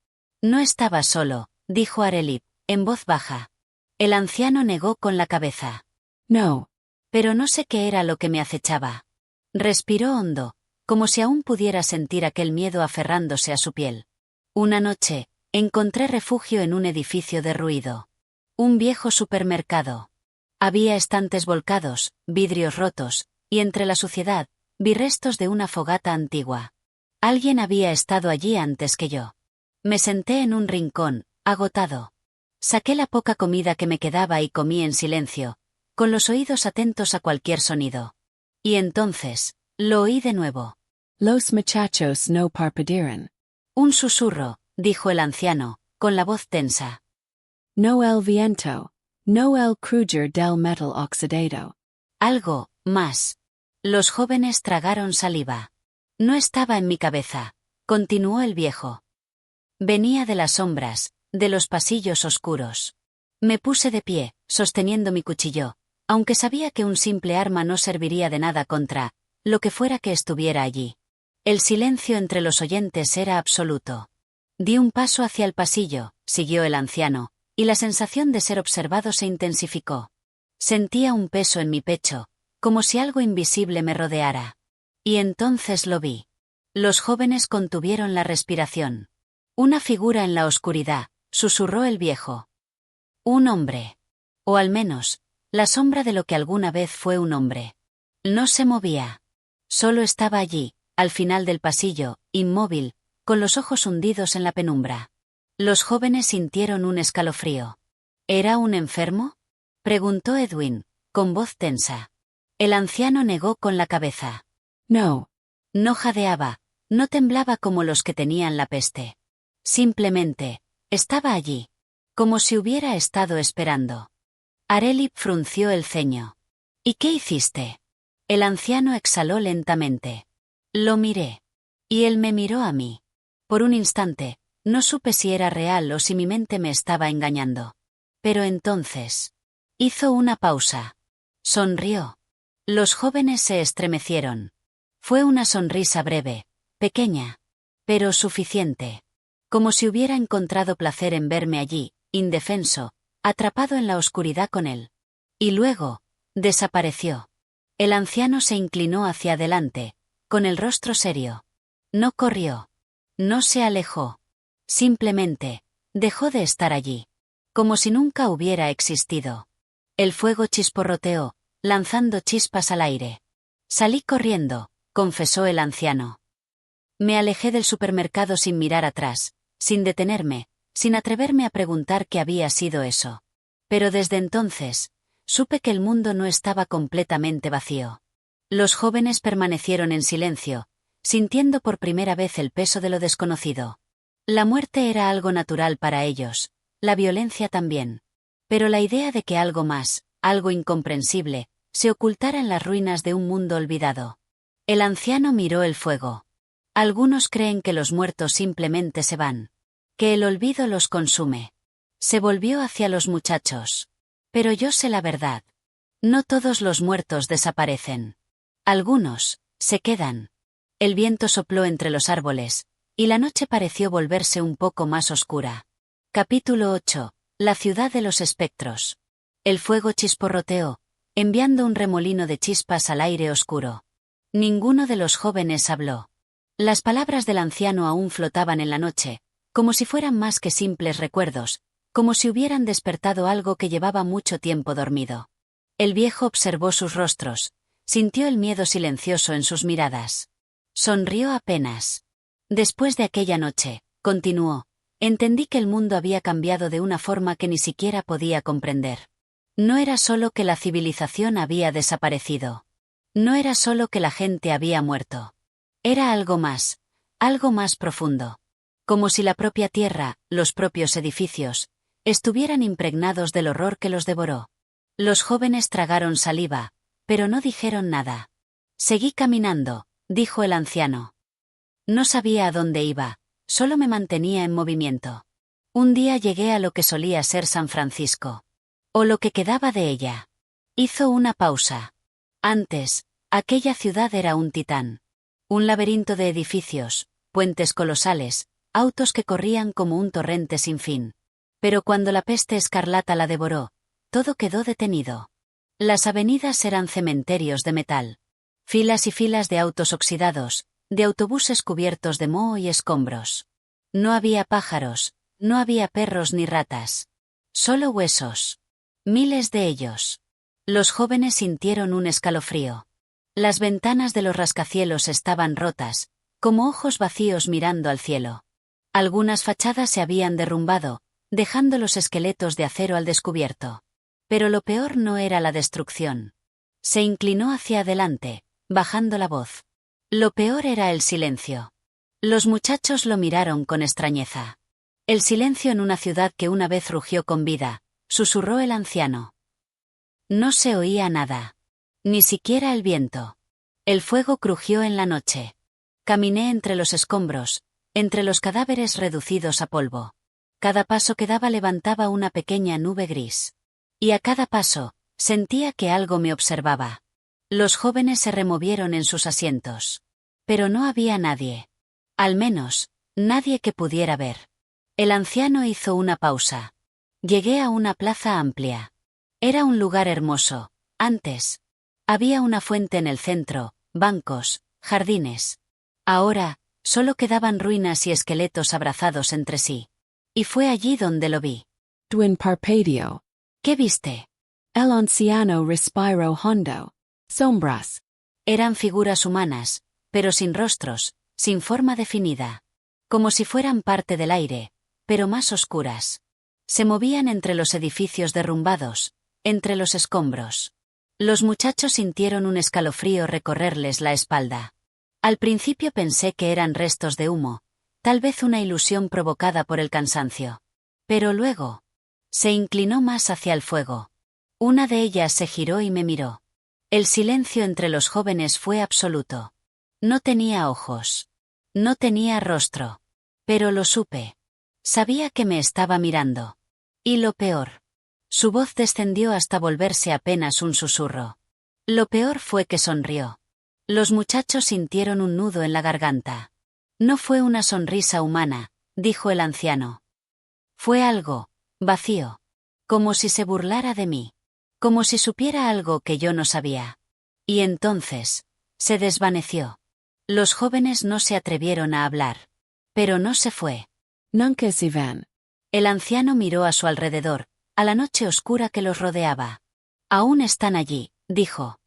No estaba solo, dijo Arelip, en voz baja. El anciano negó con la cabeza. No. Pero no sé qué era lo que me acechaba. Respiró hondo, como si aún pudiera sentir aquel miedo aferrándose a su piel. Una noche, encontré refugio en un edificio derruido. Un viejo supermercado. Había estantes volcados, vidrios rotos, y entre la suciedad, vi restos de una fogata antigua. Alguien había estado allí antes que yo. Me senté en un rincón, agotado. Saqué la poca comida que me quedaba y comí en silencio, con los oídos atentos a cualquier sonido. Y entonces, lo oí de nuevo. Los muchachos no parpadearon. Un susurro, dijo el anciano, con la voz tensa. No el viento, no el crujir del metal oxidado. Algo, más. Los jóvenes tragaron saliva. No estaba en mi cabeza, continuó el viejo. Venía de las sombras, de los pasillos oscuros. Me puse de pie, sosteniendo mi cuchillo, aunque sabía que un simple arma no serviría de nada contra lo que fuera que estuviera allí. El silencio entre los oyentes era absoluto. Di un paso hacia el pasillo, siguió el anciano, y la sensación de ser observado se intensificó. Sentía un peso en mi pecho, como si algo invisible me rodeara. Y entonces lo vi. Los jóvenes contuvieron la respiración. Una figura en la oscuridad, susurró el viejo. Un hombre. O al menos, la sombra de lo que alguna vez fue un hombre. No se movía. Solo estaba allí, al final del pasillo, inmóvil, con los ojos hundidos en la penumbra. Los jóvenes sintieron un escalofrío. ¿Era un enfermo?, preguntó Edwin, con voz tensa. El anciano negó con la cabeza. No. No jadeaba, no temblaba como los que tenían la peste. Simplemente, estaba allí, como si hubiera estado esperando. Arelip frunció el ceño. ¿Y qué hiciste? El anciano exhaló lentamente. Lo miré. Y él me miró a mí. Por un instante, no supe si era real o si mi mente me estaba engañando. Pero entonces... Hizo una pausa. Sonrió. Los jóvenes se estremecieron. Fue una sonrisa breve, pequeña, pero suficiente. Como si hubiera encontrado placer en verme allí, indefenso, atrapado en la oscuridad con él. Y luego, desapareció. El anciano se inclinó hacia adelante, con el rostro serio. No corrió. No se alejó. Simplemente, dejó de estar allí. Como si nunca hubiera existido. El fuego chisporroteó, lanzando chispas al aire. Salí corriendo, confesó el anciano. Me alejé del supermercado sin mirar atrás, sin detenerme, sin atreverme a preguntar qué había sido eso. Pero desde entonces, supe que el mundo no estaba completamente vacío. Los jóvenes permanecieron en silencio, sintiendo por primera vez el peso de lo desconocido. La muerte era algo natural para ellos, la violencia también. Pero la idea de que algo más, algo incomprensible, se ocultara en las ruinas de un mundo olvidado. El anciano miró el fuego. Algunos creen que los muertos simplemente se van. Que el olvido los consume. Se volvió hacia los muchachos. Pero yo sé la verdad. No todos los muertos desaparecen. Algunos, se quedan. El viento sopló entre los árboles, y la noche pareció volverse un poco más oscura. Capítulo 8. La ciudad de los espectros. El fuego chisporroteó, enviando un remolino de chispas al aire oscuro. Ninguno de los jóvenes habló. Las palabras del anciano aún flotaban en la noche, como si fueran más que simples recuerdos, como si hubieran despertado algo que llevaba mucho tiempo dormido. El viejo observó sus rostros, sintió el miedo silencioso en sus miradas. Sonrió apenas. Después de aquella noche, continuó, entendí que el mundo había cambiado de una forma que ni siquiera podía comprender. No era solo que la civilización había desaparecido. No era solo que la gente había muerto. Era algo más profundo. Como si la propia tierra, los propios edificios, estuvieran impregnados del horror que los devoró. Los jóvenes tragaron saliva, pero no dijeron nada. Seguí caminando, dijo el anciano. No sabía a dónde iba, solo me mantenía en movimiento. Un día llegué a lo que solía ser San Francisco. O lo que quedaba de ella. Hizo una pausa. Antes, aquella ciudad era un titán. Un laberinto de edificios, puentes colosales, autos que corrían como un torrente sin fin. Pero cuando la peste escarlata la devoró, todo quedó detenido. Las avenidas eran cementerios de metal. Filas y filas de autos oxidados, de autobuses cubiertos de moho y escombros. No había pájaros, no había perros ni ratas. Solo huesos. Miles de ellos. Los jóvenes sintieron un escalofrío. Las ventanas de los rascacielos estaban rotas, como ojos vacíos mirando al cielo. Algunas fachadas se habían derrumbado, dejando los esqueletos de acero al descubierto. Pero lo peor no era la destrucción. Se inclinó hacia adelante, bajando la voz. Lo peor era el silencio. Los muchachos lo miraron con extrañeza. El silencio en una ciudad que una vez rugió con vida, susurró el anciano. No se oía nada. Ni siquiera el viento. El fuego crujió en la noche. Caminé entre los escombros, entre los cadáveres reducidos a polvo. Cada paso que daba levantaba una pequeña nube gris. Y a cada paso, sentía que algo me observaba. Los jóvenes se removieron en sus asientos. Pero no había nadie. Al menos, nadie que pudiera ver. El anciano hizo una pausa. Llegué a una plaza amplia. Era un lugar hermoso. Antes. Había una fuente en el centro, bancos, jardines. Ahora, Solo quedaban ruinas y esqueletos abrazados entre sí. Y fue allí donde lo vi. Dwin parpadio. ¿Qué viste? El anciano respiro hondo. Sombras. Eran figuras humanas, pero sin rostros, sin forma definida. Como si fueran parte del aire, pero más oscuras. Se movían entre los edificios derrumbados, entre los escombros. Los muchachos sintieron un escalofrío recorrerles la espalda. Al principio pensé que eran restos de humo, tal vez una ilusión provocada por el cansancio. Pero luego, se inclinó más hacia el fuego. Una de ellas se giró y me miró. El silencio entre los jóvenes fue absoluto. No tenía ojos. No tenía rostro. Pero lo supe. Sabía que me estaba mirando. Y lo peor. Su voz descendió hasta volverse apenas un susurro. Lo peor fue que sonrió. Los muchachos sintieron un nudo en la garganta. No fue una sonrisa humana, dijo el anciano. Fue algo, vacío. Como si se burlara de mí. Como si supiera algo que yo no sabía. Y entonces, se desvaneció. Los jóvenes no se atrevieron a hablar. Pero no se fue. Nunca se van. El anciano miró a su alrededor, a la noche oscura que los rodeaba. Aún están allí, dijo.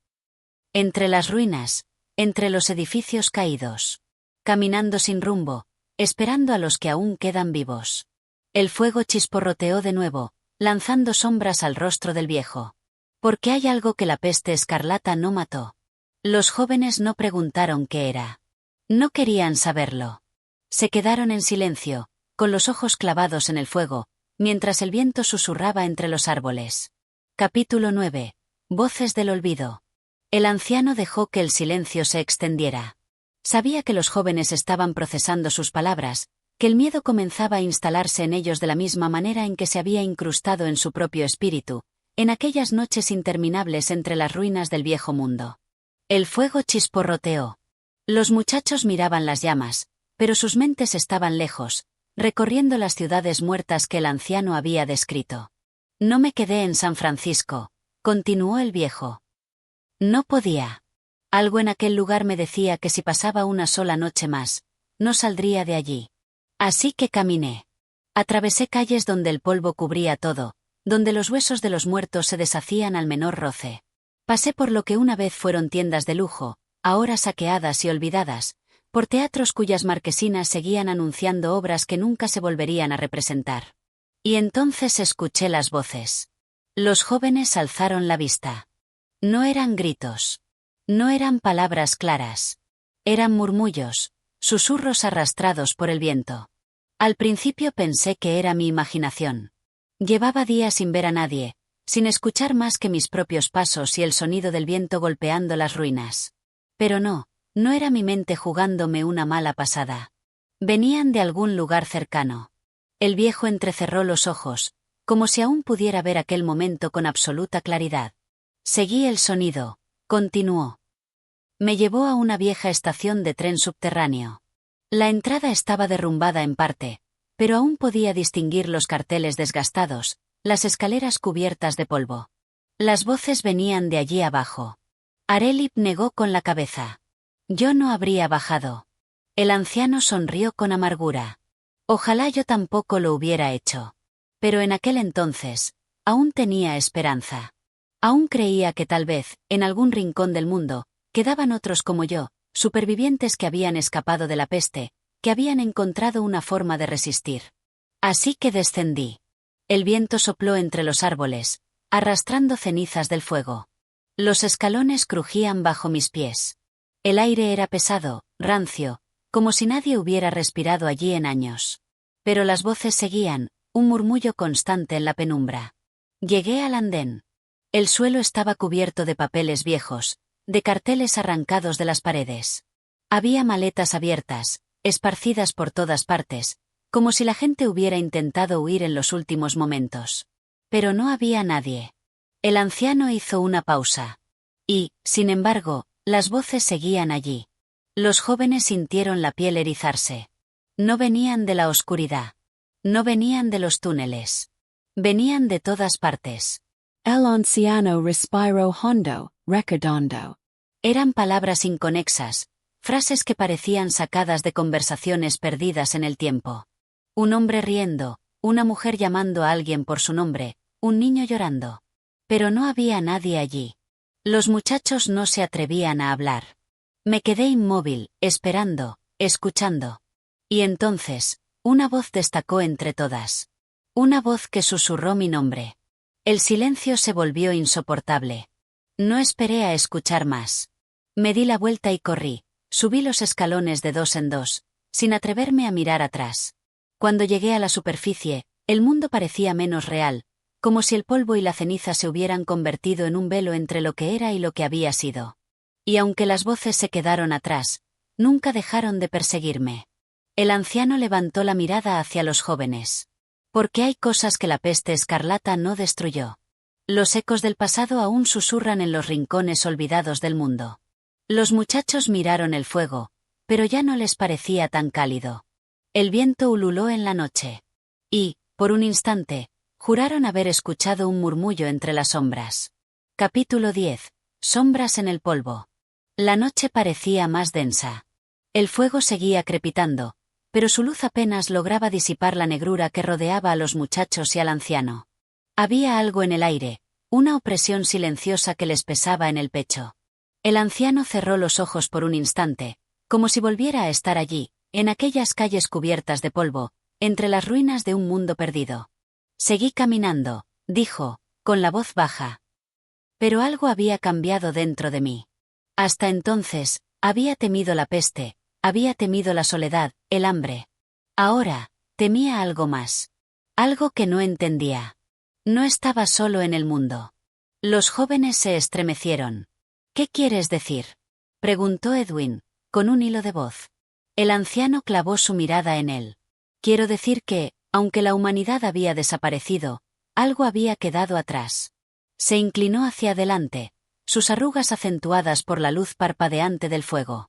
Entre las ruinas, entre los edificios caídos. Caminando sin rumbo, esperando a los que aún quedan vivos. El fuego chisporroteó de nuevo, lanzando sombras al rostro del viejo. Porque hay algo que la peste escarlata no mató. Los jóvenes no preguntaron qué era. No querían saberlo. Se quedaron en silencio, con los ojos clavados en el fuego, mientras el viento susurraba entre los árboles. Capítulo 9. Voces del olvido. El anciano dejó que el silencio se extendiera. Sabía que los jóvenes estaban procesando sus palabras, que el miedo comenzaba a instalarse en ellos de la misma manera en que se había incrustado en su propio espíritu, en aquellas noches interminables entre las ruinas del viejo mundo. El fuego chisporroteó. Los muchachos miraban las llamas, pero sus mentes estaban lejos, recorriendo las ciudades muertas que el anciano había descrito. No me quedé en San Francisco, continuó el viejo. No podía. Algo en aquel lugar me decía que si pasaba una sola noche más, no saldría de allí. Así que caminé. Atravesé calles donde el polvo cubría todo, donde los huesos de los muertos se deshacían al menor roce. Pasé por lo que una vez fueron tiendas de lujo, ahora saqueadas y olvidadas, por teatros cuyas marquesinas seguían anunciando obras que nunca se volverían a representar. Y entonces escuché las voces. Los jóvenes alzaron la vista. No eran gritos. No eran palabras claras. Eran murmullos, susurros arrastrados por el viento. Al principio pensé que era mi imaginación. Llevaba días sin ver a nadie, sin escuchar más que mis propios pasos y el sonido del viento golpeando las ruinas. Pero no era mi mente jugándome una mala pasada. Venían de algún lugar cercano. El viejo entrecerró los ojos, como si aún pudiera ver aquel momento con absoluta claridad. Seguí el sonido, continuó. Me llevó a una vieja estación de tren subterráneo. La entrada estaba derrumbada en parte, pero aún podía distinguir los carteles desgastados, las escaleras cubiertas de polvo. Las voces venían de allí abajo. Arelip negó con la cabeza. Yo no habría bajado. El anciano sonrió con amargura. Ojalá yo tampoco lo hubiera hecho. Pero en aquel entonces, aún tenía esperanza. Aún creía que tal vez, en algún rincón del mundo, quedaban otros como yo, supervivientes que habían escapado de la peste, que habían encontrado una forma de resistir. Así que descendí. El viento sopló entre los árboles, arrastrando cenizas del fuego. Los escalones crujían bajo mis pies. El aire era pesado, rancio, como si nadie hubiera respirado allí en años. Pero las voces seguían, un murmullo constante en la penumbra. Llegué al andén. El suelo estaba cubierto de papeles viejos, de carteles arrancados de las paredes. Había maletas abiertas, esparcidas por todas partes, como si la gente hubiera intentado huir en los últimos momentos. Pero no había nadie. El anciano hizo una pausa. Y, sin embargo, las voces seguían allí. Los jóvenes sintieron la piel erizarse. No venían de la oscuridad. No venían de los túneles. Venían de todas partes. El anciano respiro hondo, recordondo. Eran palabras inconexas, Frases que parecían sacadas de conversaciones perdidas en el tiempo. Un hombre riendo, una mujer llamando a alguien por su nombre, un niño llorando. Pero no había nadie allí. Los muchachos no se atrevían a hablar. Me quedé inmóvil, esperando, escuchando. Y entonces, una voz destacó entre todas. Una voz que susurró mi nombre. El silencio se volvió insoportable. No esperé a escuchar más. Me di la vuelta y corrí, subí los escalones de 2 en 2, sin atreverme a mirar atrás. Cuando llegué a la superficie, el mundo parecía menos real, como si el polvo y la ceniza se hubieran convertido en un velo entre lo que era y lo que había sido. Y aunque las voces se quedaron atrás, nunca dejaron de perseguirme. El anciano levantó la mirada hacia los jóvenes. Porque hay cosas que la peste escarlata no destruyó. Los ecos del pasado aún susurran en los rincones olvidados del mundo. Los muchachos miraron el fuego, pero ya no les parecía tan cálido. El viento ululó en la noche. Y, por un instante, juraron haber escuchado un murmullo entre las sombras. Capítulo 10. Sombras en el polvo. La noche parecía más densa. El fuego seguía crepitando, pero su luz apenas lograba disipar la negrura que rodeaba a los muchachos y al anciano. Había algo en el aire, una opresión silenciosa que les pesaba en el pecho. El anciano cerró los ojos por un instante, como si volviera a estar allí, en aquellas calles cubiertas de polvo, entre las ruinas de un mundo perdido. Seguí caminando, dijo, con la voz baja. Pero algo había cambiado dentro de mí. Hasta entonces, había temido la peste, había temido la soledad, el hambre. Ahora, temía algo más. Algo que no entendía. No estaba solo en el mundo. Los jóvenes se estremecieron. ¿Qué quieres decir?, preguntó Edwin, con un hilo de voz. El anciano clavó su mirada en él. Quiero decir que, aunque la humanidad había desaparecido, algo había quedado atrás. Se inclinó hacia adelante, sus arrugas acentuadas por la luz parpadeante del fuego.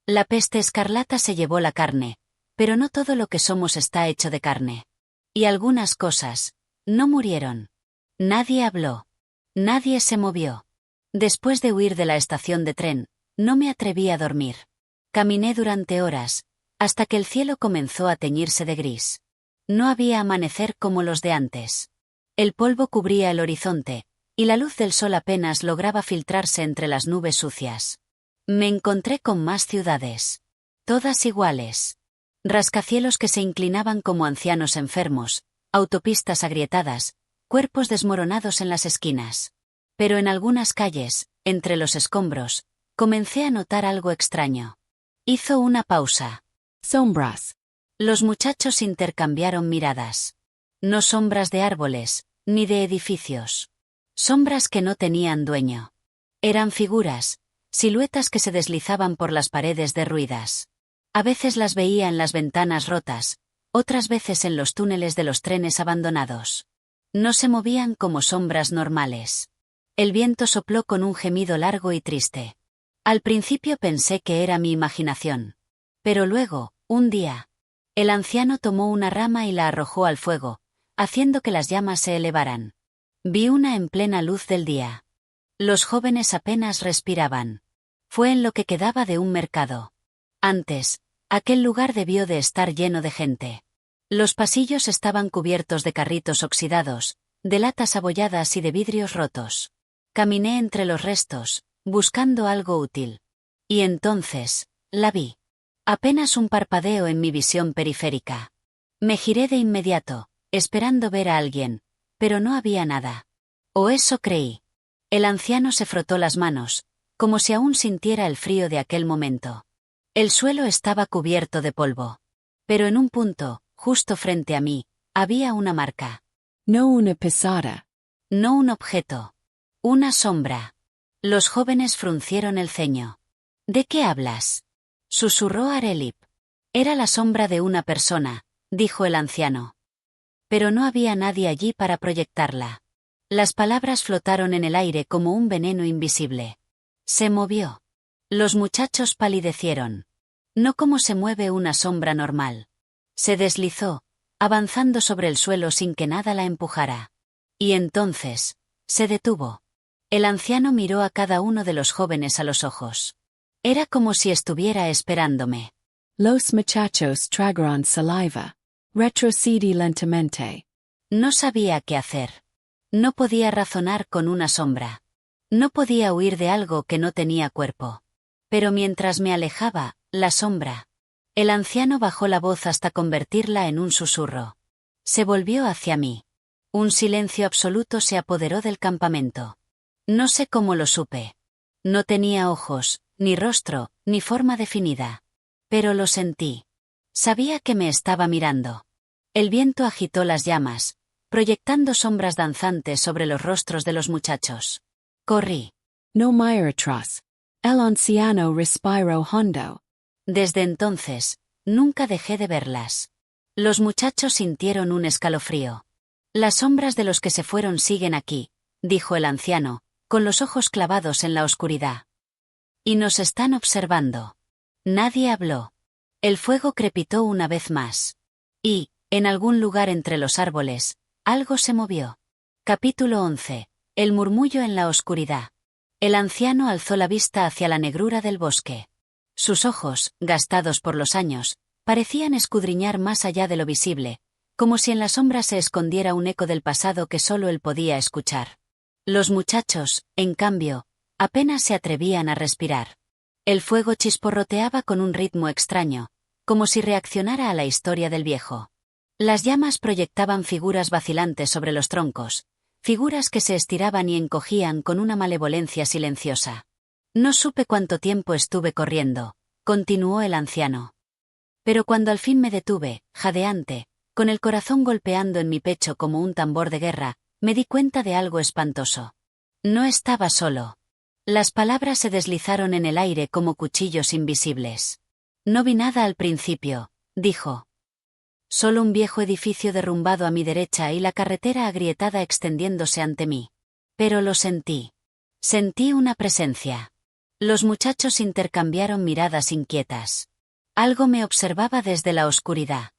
La peste escarlata se llevó la carne, pero no todo lo que somos está hecho de carne. Y algunas cosas no murieron. Nadie habló. Nadie se movió. Después de huir de la estación de tren, no me atreví a dormir. Caminé durante horas, hasta que el cielo comenzó a teñirse de gris. No había amanecer como los de antes. El polvo cubría el horizonte, y la luz del sol apenas lograba filtrarse entre las nubes sucias. Me encontré con más ciudades. Todas iguales. Rascacielos que se inclinaban como ancianos enfermos, autopistas agrietadas, cuerpos desmoronados en las esquinas. Pero en algunas calles, entre los escombros, comencé a notar algo extraño. Hizo una pausa. Sombras. Los muchachos intercambiaron miradas. No sombras de árboles, ni de edificios. Sombras que no tenían dueño. Eran figuras, siluetas que se deslizaban por las paredes derruidas. A veces las veía en las ventanas rotas, otras veces en los túneles de los trenes abandonados. No se movían como sombras normales. El viento sopló con un gemido largo y triste. Al principio pensé que era mi imaginación. Pero luego, un día, el anciano tomó una rama y la arrojó al fuego, haciendo que las llamas se elevaran. Vi una en plena luz del día. Los jóvenes apenas respiraban. Fue en lo que quedaba de un mercado. Antes, aquel lugar debió de estar lleno de gente. Los pasillos estaban cubiertos de carritos oxidados, de latas abolladas y de vidrios rotos. Caminé entre los restos, buscando algo útil. Y entonces, la vi. Apenas un parpadeo en mi visión periférica. Me giré de inmediato, esperando ver a alguien, pero no había nada. O eso creí. El anciano se frotó las manos, como si aún sintiera el frío de aquel momento. El suelo estaba cubierto de polvo. Pero en un punto, justo frente a mí, había una marca. No una pisada. No un objeto. Una sombra. Los jóvenes fruncieron el ceño. ¿De qué hablas?, susurró Arelip. Era la sombra de una persona, dijo el anciano. Pero no había nadie allí para proyectarla. Las palabras flotaron en el aire como un veneno invisible. Se movió. Los muchachos palidecieron. No como se mueve una sombra normal. Se deslizó, avanzando sobre el suelo sin que nada la empujara. Y entonces, se detuvo. El anciano miró a cada uno de los jóvenes a los ojos. Era como si estuviera esperándome. Los muchachos tragaron saliva. Retrocedí lentamente. No sabía qué hacer. No podía razonar con una sombra. No podía huir de algo que no tenía cuerpo. Pero mientras me alejaba, la sombra. El anciano bajó la voz hasta convertirla en un susurro. Se volvió hacia mí. Un silencio absoluto se apoderó del campamento. No sé cómo lo supe. No tenía ojos, ni rostro, ni forma definida. Pero lo sentí. Sabía que me estaba mirando. El viento agitó las llamas, proyectando sombras danzantes sobre los rostros de los muchachos. Corrí. No miro atrás. El anciano respiró hondo. Desde entonces, nunca dejé de verlas. Los muchachos sintieron un escalofrío. Las sombras de los que se fueron siguen aquí, dijo el anciano, con los ojos clavados en la oscuridad. Y nos están observando. Nadie habló. El fuego crepitó una vez más. Y, en algún lugar entre los árboles, algo se movió. Capítulo 11. El murmullo en la oscuridad. El anciano alzó la vista hacia la negrura del bosque. Sus ojos, gastados por los años, parecían escudriñar más allá de lo visible, como si en la sombra se escondiera un eco del pasado que solo él podía escuchar. Los muchachos, en cambio, apenas se atrevían a respirar. El fuego chisporroteaba con un ritmo extraño, como si reaccionara a la historia del viejo. Las llamas proyectaban figuras vacilantes sobre los troncos, figuras que se estiraban y encogían con una malevolencia silenciosa. No supe cuánto tiempo estuve corriendo, continuó el anciano. Pero cuando al fin me detuve, jadeante, con el corazón golpeando en mi pecho como un tambor de guerra, me di cuenta de algo espantoso. No estaba solo. Las palabras se deslizaron en el aire como cuchillos invisibles. No vi nada al principio, dijo. Solo un viejo edificio derrumbado a mi derecha y la carretera agrietada extendiéndose ante mí. Pero lo sentí. Sentí una presencia. Los muchachos intercambiaron miradas inquietas. Algo me observaba desde la oscuridad.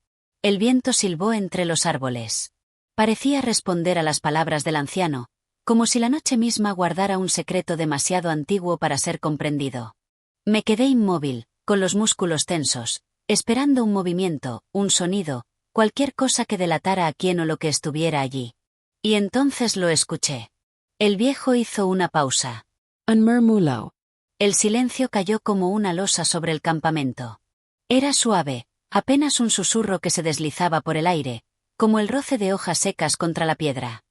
El viento silbó entre los árboles. Parecía responder a las palabras del anciano, como si la noche misma guardara un secreto demasiado antiguo para ser comprendido. Me quedé inmóvil, con los músculos tensos, esperando un movimiento, un sonido, cualquier cosa que delatara a quién o lo que estuviera allí. Y entonces lo escuché. El viejo hizo una pausa. Un murmullo. El silencio cayó como una losa sobre el campamento. Era suave, apenas un susurro que se deslizaba por el aire, como el roce de hojas secas contra la piedra.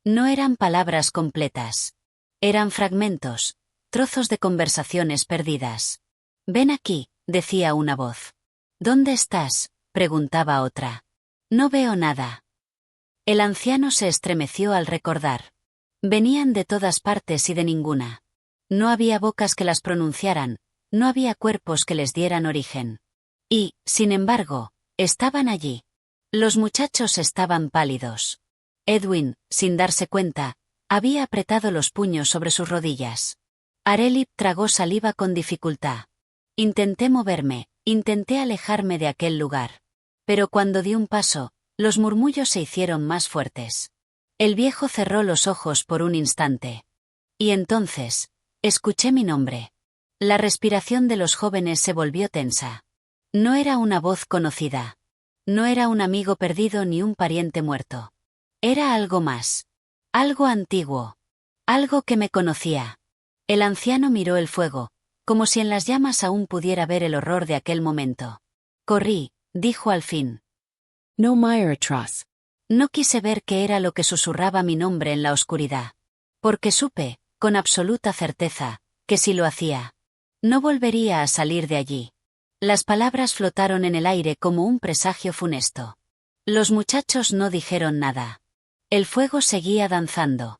No eran palabras completas. Eran fragmentos, trozos de conversaciones perdidas. Ven aquí, decía una voz. ¿Dónde estás?, preguntaba otra. No veo nada. El anciano se estremeció al recordar. Venían de todas partes y de ninguna. No había bocas que las pronunciaran, no había cuerpos que les dieran origen. Y, sin embargo, estaban allí. Los muchachos estaban pálidos. Edwin, sin darse cuenta, había apretado los puños sobre sus rodillas. Arelip tragó saliva con dificultad. Intenté moverme, intenté alejarme de aquel lugar. Pero cuando di un paso, los murmullos se hicieron más fuertes. El viejo cerró los ojos por un instante. Y entonces, escuché mi nombre. La respiración de los jóvenes se volvió tensa. No era una voz conocida. No era un amigo perdido ni un pariente muerto. Era algo más. Algo antiguo. Algo que me conocía. El anciano miró el fuego, como si en las llamas aún pudiera ver el horror de aquel momento. Corrí, dijo al fin. No miro atrás. No quise ver qué era lo que susurraba mi nombre en la oscuridad. Porque supe, con absoluta certeza, que si lo hacía, no volvería a salir de allí. Las palabras flotaron en el aire como un presagio funesto. Los muchachos no dijeron nada. El fuego seguía danzando.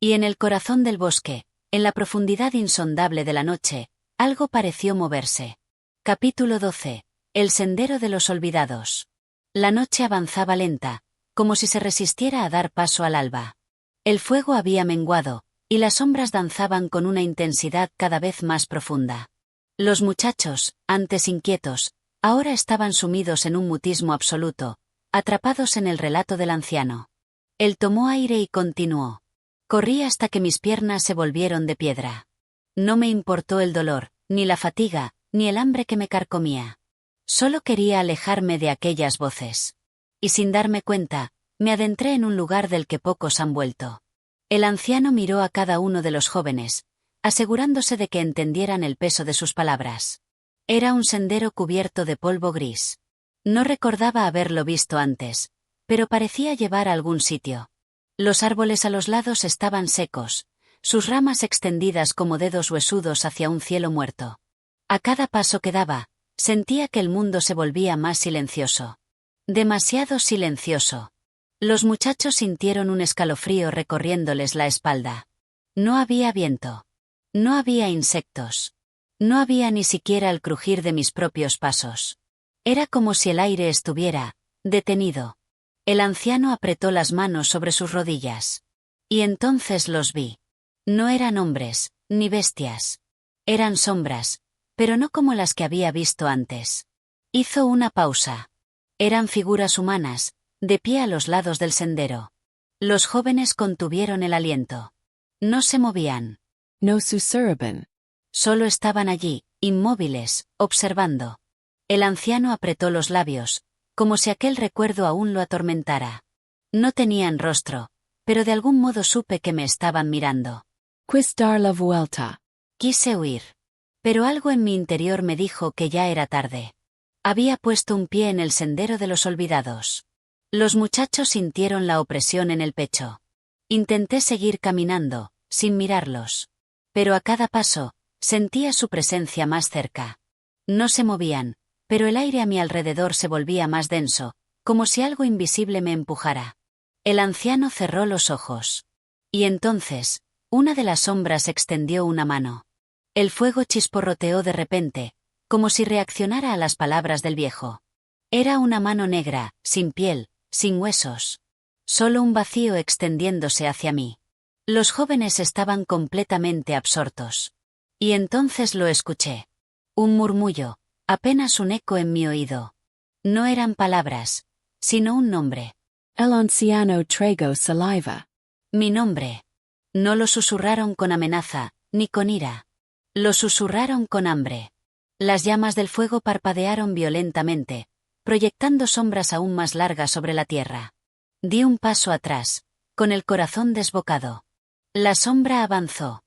Y en el corazón del bosque, en la profundidad insondable de la noche, algo pareció moverse. Capítulo 12. El sendero de los olvidados. La noche avanzaba lenta, como si se resistiera a dar paso al alba. El fuego había menguado, y las sombras danzaban con una intensidad cada vez más profunda. Los muchachos, antes inquietos, ahora estaban sumidos en un mutismo absoluto, atrapados en el relato del anciano. Él tomó aire y continuó. Corrí hasta que mis piernas se volvieron de piedra. No me importó el dolor, ni la fatiga, ni el hambre que me carcomía. Solo quería alejarme de aquellas voces. Y sin darme cuenta, me adentré en un lugar del que pocos han vuelto. El anciano miró a cada uno de los jóvenes, asegurándose de que entendieran el peso de sus palabras. Era un sendero cubierto de polvo gris. No recordaba haberlo visto antes, pero parecía llevar a algún sitio. Los árboles a los lados estaban secos, sus ramas extendidas como dedos huesudos hacia un cielo muerto. A cada paso que daba, sentía que el mundo se volvía más silencioso. Demasiado silencioso. Los muchachos sintieron un escalofrío recorriéndoles la espalda. No había viento. No había insectos. No había ni siquiera el crujir de mis propios pasos. Era como si el aire estuviera detenido. El anciano apretó las manos sobre sus rodillas. Y entonces los vi. No eran hombres, ni bestias. Eran sombras, pero no como las que había visto antes. Hizo una pausa. Eran figuras humanas, de pie a los lados del sendero. Los jóvenes contuvieron el aliento. No se movían. No susurban. Solo estaban allí, inmóviles, observando. El anciano apretó los labios, como si aquel recuerdo aún lo atormentara. No tenían rostro, pero de algún modo supe que me estaban mirando. Quis dar la vuelta. Quise huir. Pero algo en mi interior me dijo que ya era tarde. Había puesto un pie en el sendero de los olvidados. Los muchachos sintieron la opresión en el pecho. Intenté seguir caminando, sin mirarlos. Pero a cada paso, sentía su presencia más cerca. No se movían, pero el aire a mi alrededor se volvía más denso, como si algo invisible me empujara. El anciano cerró los ojos. Y entonces, una de las sombras extendió una mano. El fuego chisporroteó de repente, como si reaccionara a las palabras del viejo. Era una mano negra, sin piel, sin huesos. Solo un vacío extendiéndose hacia mí. Los jóvenes estaban completamente absortos. Y entonces lo escuché. Un murmullo, apenas un eco en mi oído. No eran palabras, sino un nombre. El anciano tragó saliva. Mi nombre. No lo susurraron con amenaza, ni con ira. Lo susurraron con hambre. Las llamas del fuego parpadearon violentamente, proyectando sombras aún más largas sobre la tierra. Di un paso atrás, con el corazón desbocado. La sombra avanzó.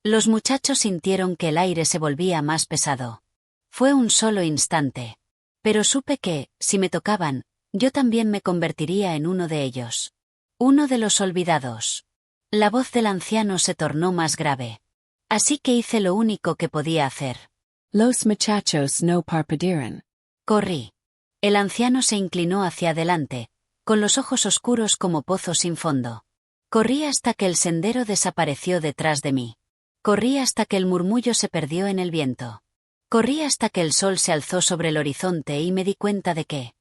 Los muchachos sintieron que el aire se volvía más pesado. Fue un solo instante. Pero supe que, si me tocaban, yo también me convertiría en uno de ellos. Uno de los olvidados. La voz del anciano se tornó más grave. Así que hice lo único que podía hacer. Los muchachos no parpadearon. Corrí. El anciano se inclinó hacia adelante, con los ojos oscuros como pozos sin fondo. Corrí hasta que el sendero desapareció detrás de mí. Corrí hasta que el murmullo se perdió en el viento. Corrí hasta que el sol se alzó sobre el horizonte y me di cuenta de que...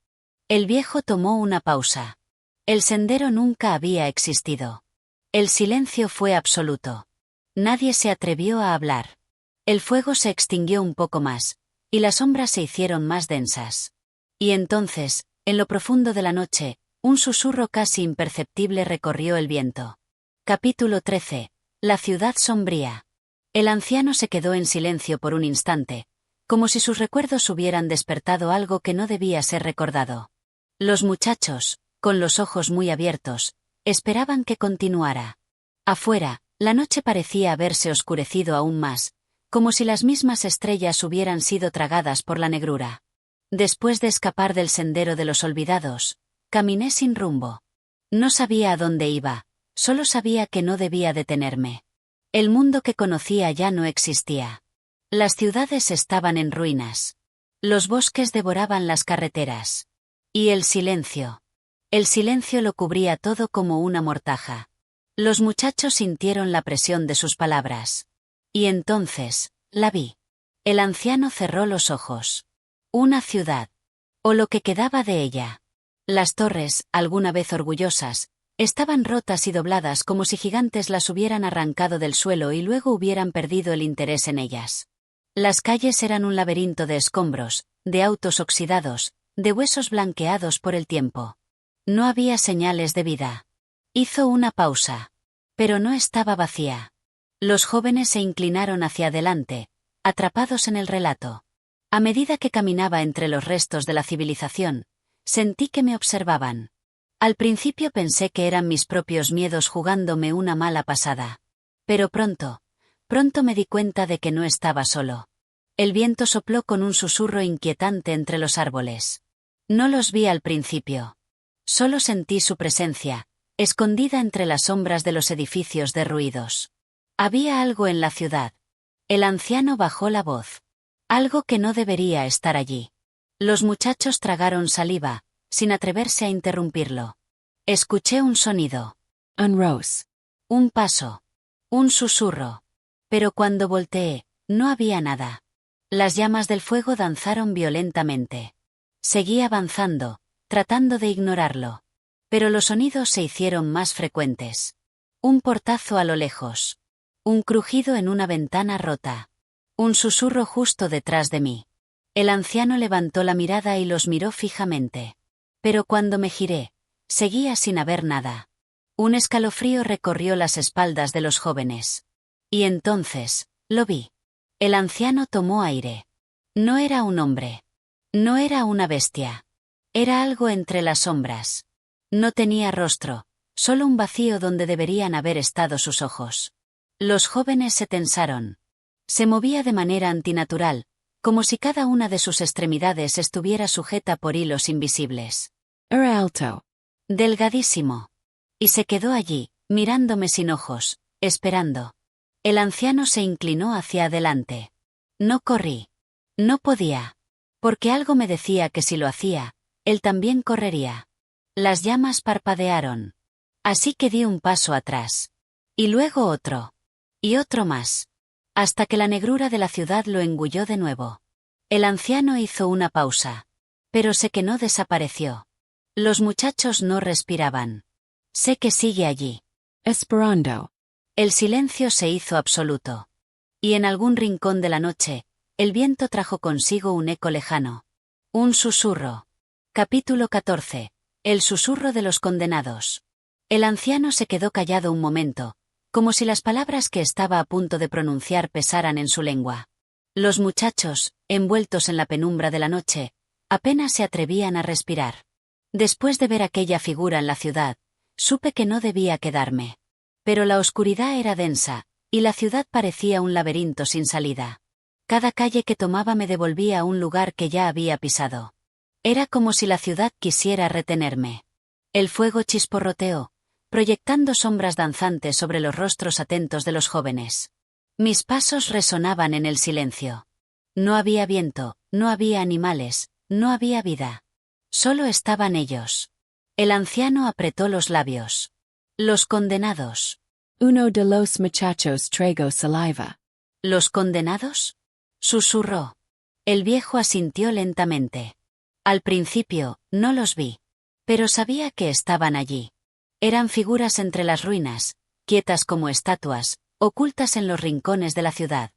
El viejo tomó una pausa. El sendero nunca había existido. El silencio fue absoluto. Nadie se atrevió a hablar. El fuego se extinguió un poco más, y las sombras se hicieron más densas. Y entonces, en lo profundo de la noche, un susurro casi imperceptible recorrió el viento. Capítulo 13. La ciudad sombría. El anciano se quedó en silencio por un instante, como si sus recuerdos hubieran despertado algo que no debía ser recordado. Los muchachos, con los ojos muy abiertos, esperaban que continuara. Afuera, la noche parecía haberse oscurecido aún más, como si las mismas estrellas hubieran sido tragadas por la negrura. Después de escapar del sendero de los olvidados, caminé sin rumbo. No sabía a dónde iba, solo sabía que no debía detenerme. El mundo que conocía ya no existía. Las ciudades estaban en ruinas. Los bosques devoraban las carreteras. Y el silencio. El silencio lo cubría todo como una mortaja. Los muchachos sintieron la presión de sus palabras. Y entonces, la vi. El anciano cerró los ojos. Una ciudad. O lo que quedaba de ella. Las torres, alguna vez orgullosas, estaban rotas y dobladas como si gigantes las hubieran arrancado del suelo y luego hubieran perdido el interés en ellas. Las calles eran un laberinto de escombros, de autos oxidados, de huesos blanqueados por el tiempo. No había señales de vida. Hizo una pausa. Pero no estaba vacía. Los jóvenes se inclinaron hacia adelante, atrapados en el relato. A medida que caminaba entre los restos de la civilización, sentí que me observaban. Al principio pensé que eran mis propios miedos jugándome una mala pasada. Pero pronto me di cuenta de que no estaba solo. El viento sopló con un susurro inquietante entre los árboles. No los vi al principio. Solo sentí su presencia, escondida entre las sombras de los edificios derruidos. Había algo en la ciudad. El anciano bajó la voz. Algo que no debería estar allí. Los muchachos tragaron saliva, sin atreverse a interrumpirlo. Escuché un sonido. Unrose. Un paso. Un susurro. Pero cuando volteé, no había nada. Las llamas del fuego danzaron violentamente. Seguí avanzando, tratando de ignorarlo. Pero los sonidos se hicieron más frecuentes. Un portazo a lo lejos. Un crujido en una ventana rota. Un susurro justo detrás de mí. El anciano levantó la mirada y los miró fijamente. Pero cuando me giré, seguía sin haber nada. Un escalofrío recorrió las espaldas de los jóvenes. Y entonces, lo vi. El anciano tomó aire. No era un hombre. No era una bestia. Era algo entre las sombras. No tenía rostro, solo un vacío donde deberían haber estado sus ojos. Los jóvenes se tensaron. Se movía de manera antinatural, como si cada una de sus extremidades estuviera sujeta por hilos invisibles. Era alto. Delgadísimo. Y se quedó allí, mirándome sin ojos, esperando. El anciano se inclinó hacia adelante. No corrí. No podía. Porque algo me decía que si lo hacía, él también correría. Las llamas parpadearon. Así que di un paso atrás. Y luego otro. Y otro más. Hasta que la negrura de la ciudad lo engulló de nuevo. El anciano hizo una pausa. Pero sé que no desapareció. Los muchachos no respiraban. Sé que sigue allí. Esperando. El silencio se hizo absoluto. Y en algún rincón de la noche, el viento trajo consigo un eco lejano. Un susurro. Capítulo 14. El susurro de los condenados. El anciano se quedó callado un momento, como si las palabras que estaba a punto de pronunciar pesaran en su lengua. Los muchachos, envueltos en la penumbra de la noche, apenas se atrevían a respirar. Después de ver aquella figura en la ciudad, supe que no debía quedarme. Pero la oscuridad era densa, y la ciudad parecía un laberinto sin salida. Cada calle que tomaba me devolvía a un lugar que ya había pisado. Era como si la ciudad quisiera retenerme. El fuego chisporroteó, proyectando sombras danzantes sobre los rostros atentos de los jóvenes. Mis pasos resonaban en el silencio. No había viento, no había animales, no había vida. Solo estaban ellos. El anciano apretó los labios. Los condenados. Uno de los muchachos trago saliva. ¿Los condenados? Susurró. El viejo asintió lentamente. Al principio, no los vi. Pero sabía que estaban allí. Eran figuras entre las ruinas, quietas como estatuas, ocultas en los rincones de la ciudad.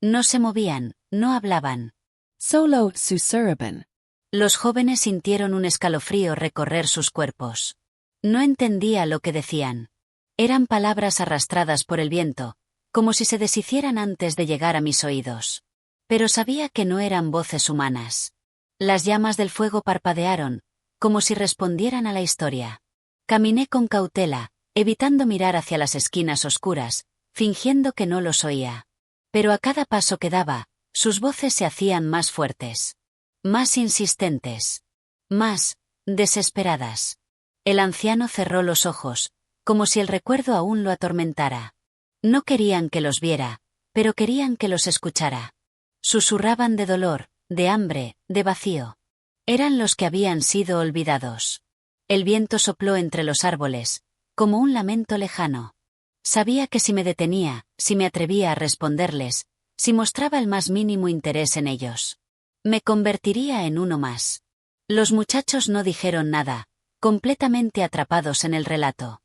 No se movían, no hablaban. Solo susurraban. Los jóvenes sintieron un escalofrío recorrer sus cuerpos. No entendía lo que decían. Eran palabras arrastradas por el viento, como si se deshicieran antes de llegar a mis oídos. Pero sabía que no eran voces humanas. Las llamas del fuego parpadearon, como si respondieran a la historia. Caminé con cautela, evitando mirar hacia las esquinas oscuras, fingiendo que no los oía. Pero a cada paso que daba, sus voces se hacían más fuertes. Más insistentes. Más desesperadas. El anciano cerró los ojos, como si el recuerdo aún lo atormentara. No querían que los viera, pero querían que los escuchara. Susurraban de dolor, de hambre, de vacío. Eran los que habían sido olvidados. El viento sopló entre los árboles, como un lamento lejano. Sabía que si me detenía, si me atrevía a responderles, si mostraba el más mínimo interés en ellos, me convertiría en uno más. Los muchachos no dijeron nada, completamente atrapados en el relato.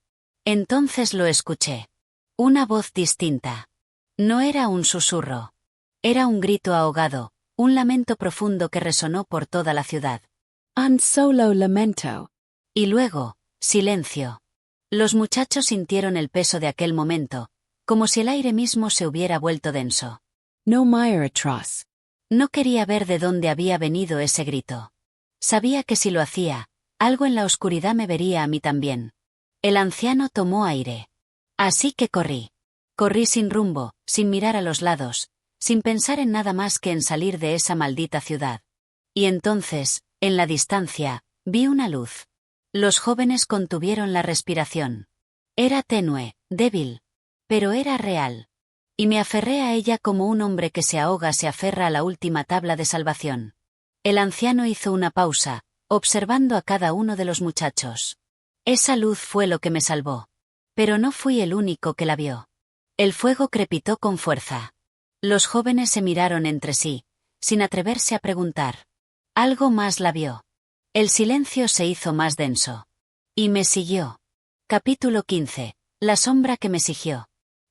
Entonces lo escuché. Una voz distinta. No era un susurro. Era un grito ahogado, un lamento profundo que resonó por toda la ciudad. Un solo lamento. Y luego, silencio. Los muchachos sintieron el peso de aquel momento, como si el aire mismo se hubiera vuelto denso. No mire atroz. No quería ver de dónde había venido ese grito. Sabía que si lo hacía, algo en la oscuridad me vería a mí también. El anciano tomó aire. Así que corrí. Corrí sin rumbo, sin mirar a los lados, sin pensar en nada más que en salir de esa maldita ciudad. Y entonces, en la distancia, vi una luz. Los jóvenes contuvieron la respiración. Era tenue, débil, pero era real. Y me aferré a ella como un hombre que se ahoga se aferra a la última tabla de salvación. El anciano hizo una pausa, observando a cada uno de los muchachos. Esa luz fue lo que me salvó. Pero no fui el único que la vio. El fuego crepitó con fuerza. Los jóvenes se miraron entre sí, sin atreverse a preguntar. Algo más la vio. El silencio se hizo más denso. Y me siguió. Capítulo 15. La sombra que me siguió.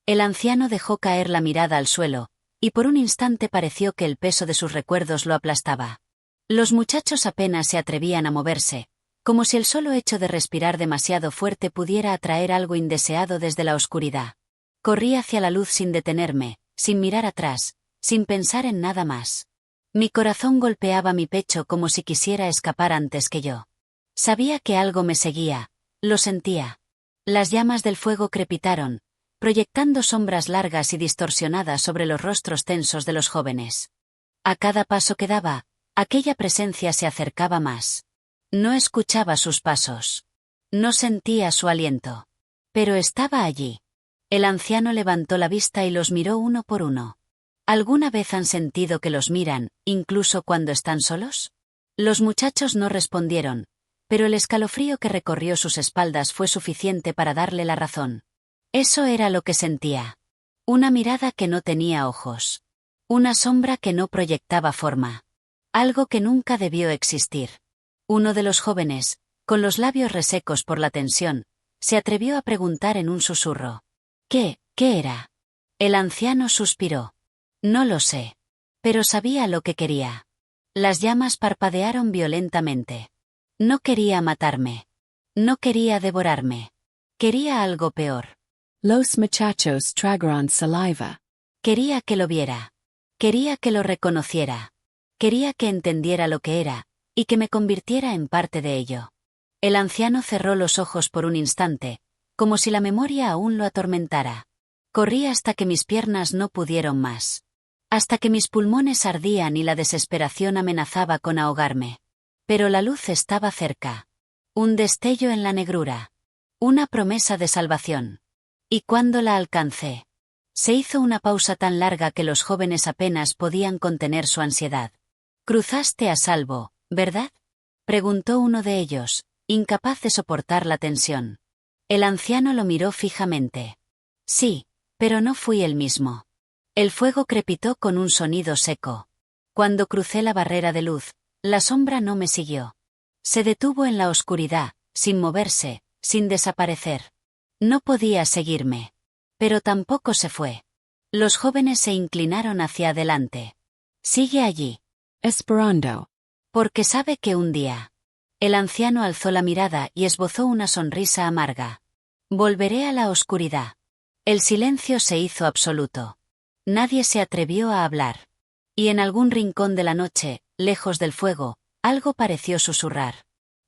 El anciano dejó caer la mirada al suelo, y por un instante pareció que el peso de sus recuerdos lo aplastaba. Los muchachos apenas se atrevían a moverse, como si el solo hecho de respirar demasiado fuerte pudiera atraer algo indeseado desde la oscuridad. Corrí hacia la luz sin detenerme, sin mirar atrás, sin pensar en nada más. Mi corazón golpeaba mi pecho como si quisiera escapar antes que yo. Sabía que algo me seguía, lo sentía. Las llamas del fuego crepitaron, proyectando sombras largas y distorsionadas sobre los rostros tensos de los jóvenes. A cada paso que daba, aquella presencia se acercaba más. No escuchaba sus pasos. No sentía su aliento. Pero estaba allí. El anciano levantó la vista y los miró uno por uno. ¿Alguna vez han sentido que los miran, incluso cuando están solos? Los muchachos no respondieron, pero el escalofrío que recorrió sus espaldas fue suficiente para darle la razón. Eso era lo que sentía. Una mirada que no tenía ojos. Una sombra que no proyectaba forma. Algo que nunca debió existir. Uno de los jóvenes, con los labios resecos por la tensión, se atrevió a preguntar en un susurro. ¿Qué era? El anciano suspiró. No lo sé. Pero sabía lo que quería. Las llamas parpadearon violentamente. No quería matarme. No quería devorarme. Quería algo peor. Los muchachos tragaron saliva. Quería que lo viera. Quería que lo reconociera. Quería que entendiera lo que era, y que me convirtiera en parte de ello. El anciano cerró los ojos por un instante, como si la memoria aún lo atormentara. Corrí hasta que mis piernas no pudieron más. Hasta que mis pulmones ardían y la desesperación amenazaba con ahogarme. Pero la luz estaba cerca. Un destello en la negrura. Una promesa de salvación. Y cuando la alcancé, se hizo una pausa tan larga que los jóvenes apenas podían contener su ansiedad. «Cruzaste a salvo, ¿verdad?», preguntó uno de ellos, incapaz de soportar la tensión. El anciano lo miró fijamente. «Sí, pero no fui el mismo». El fuego crepitó con un sonido seco. Cuando crucé la barrera de luz, la sombra no me siguió. Se detuvo en la oscuridad, sin moverse, sin desaparecer. No podía seguirme. Pero tampoco se fue. Los jóvenes se inclinaron hacia adelante. «Sigue allí». Esperando. Porque sabe que un día. El anciano alzó la mirada y esbozó una sonrisa amarga. «Volveré a la oscuridad». El silencio se hizo absoluto. Nadie se atrevió a hablar. Y en algún rincón de la noche, lejos del fuego, algo pareció susurrar.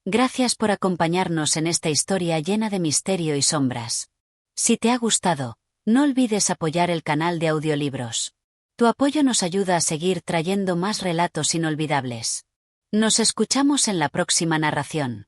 Gracias por acompañarnos en esta historia llena de misterio y sombras. Si te ha gustado, no olvides apoyar el canal de audiolibros. Tu apoyo nos ayuda a seguir trayendo más relatos inolvidables. Nos escuchamos en la próxima narración.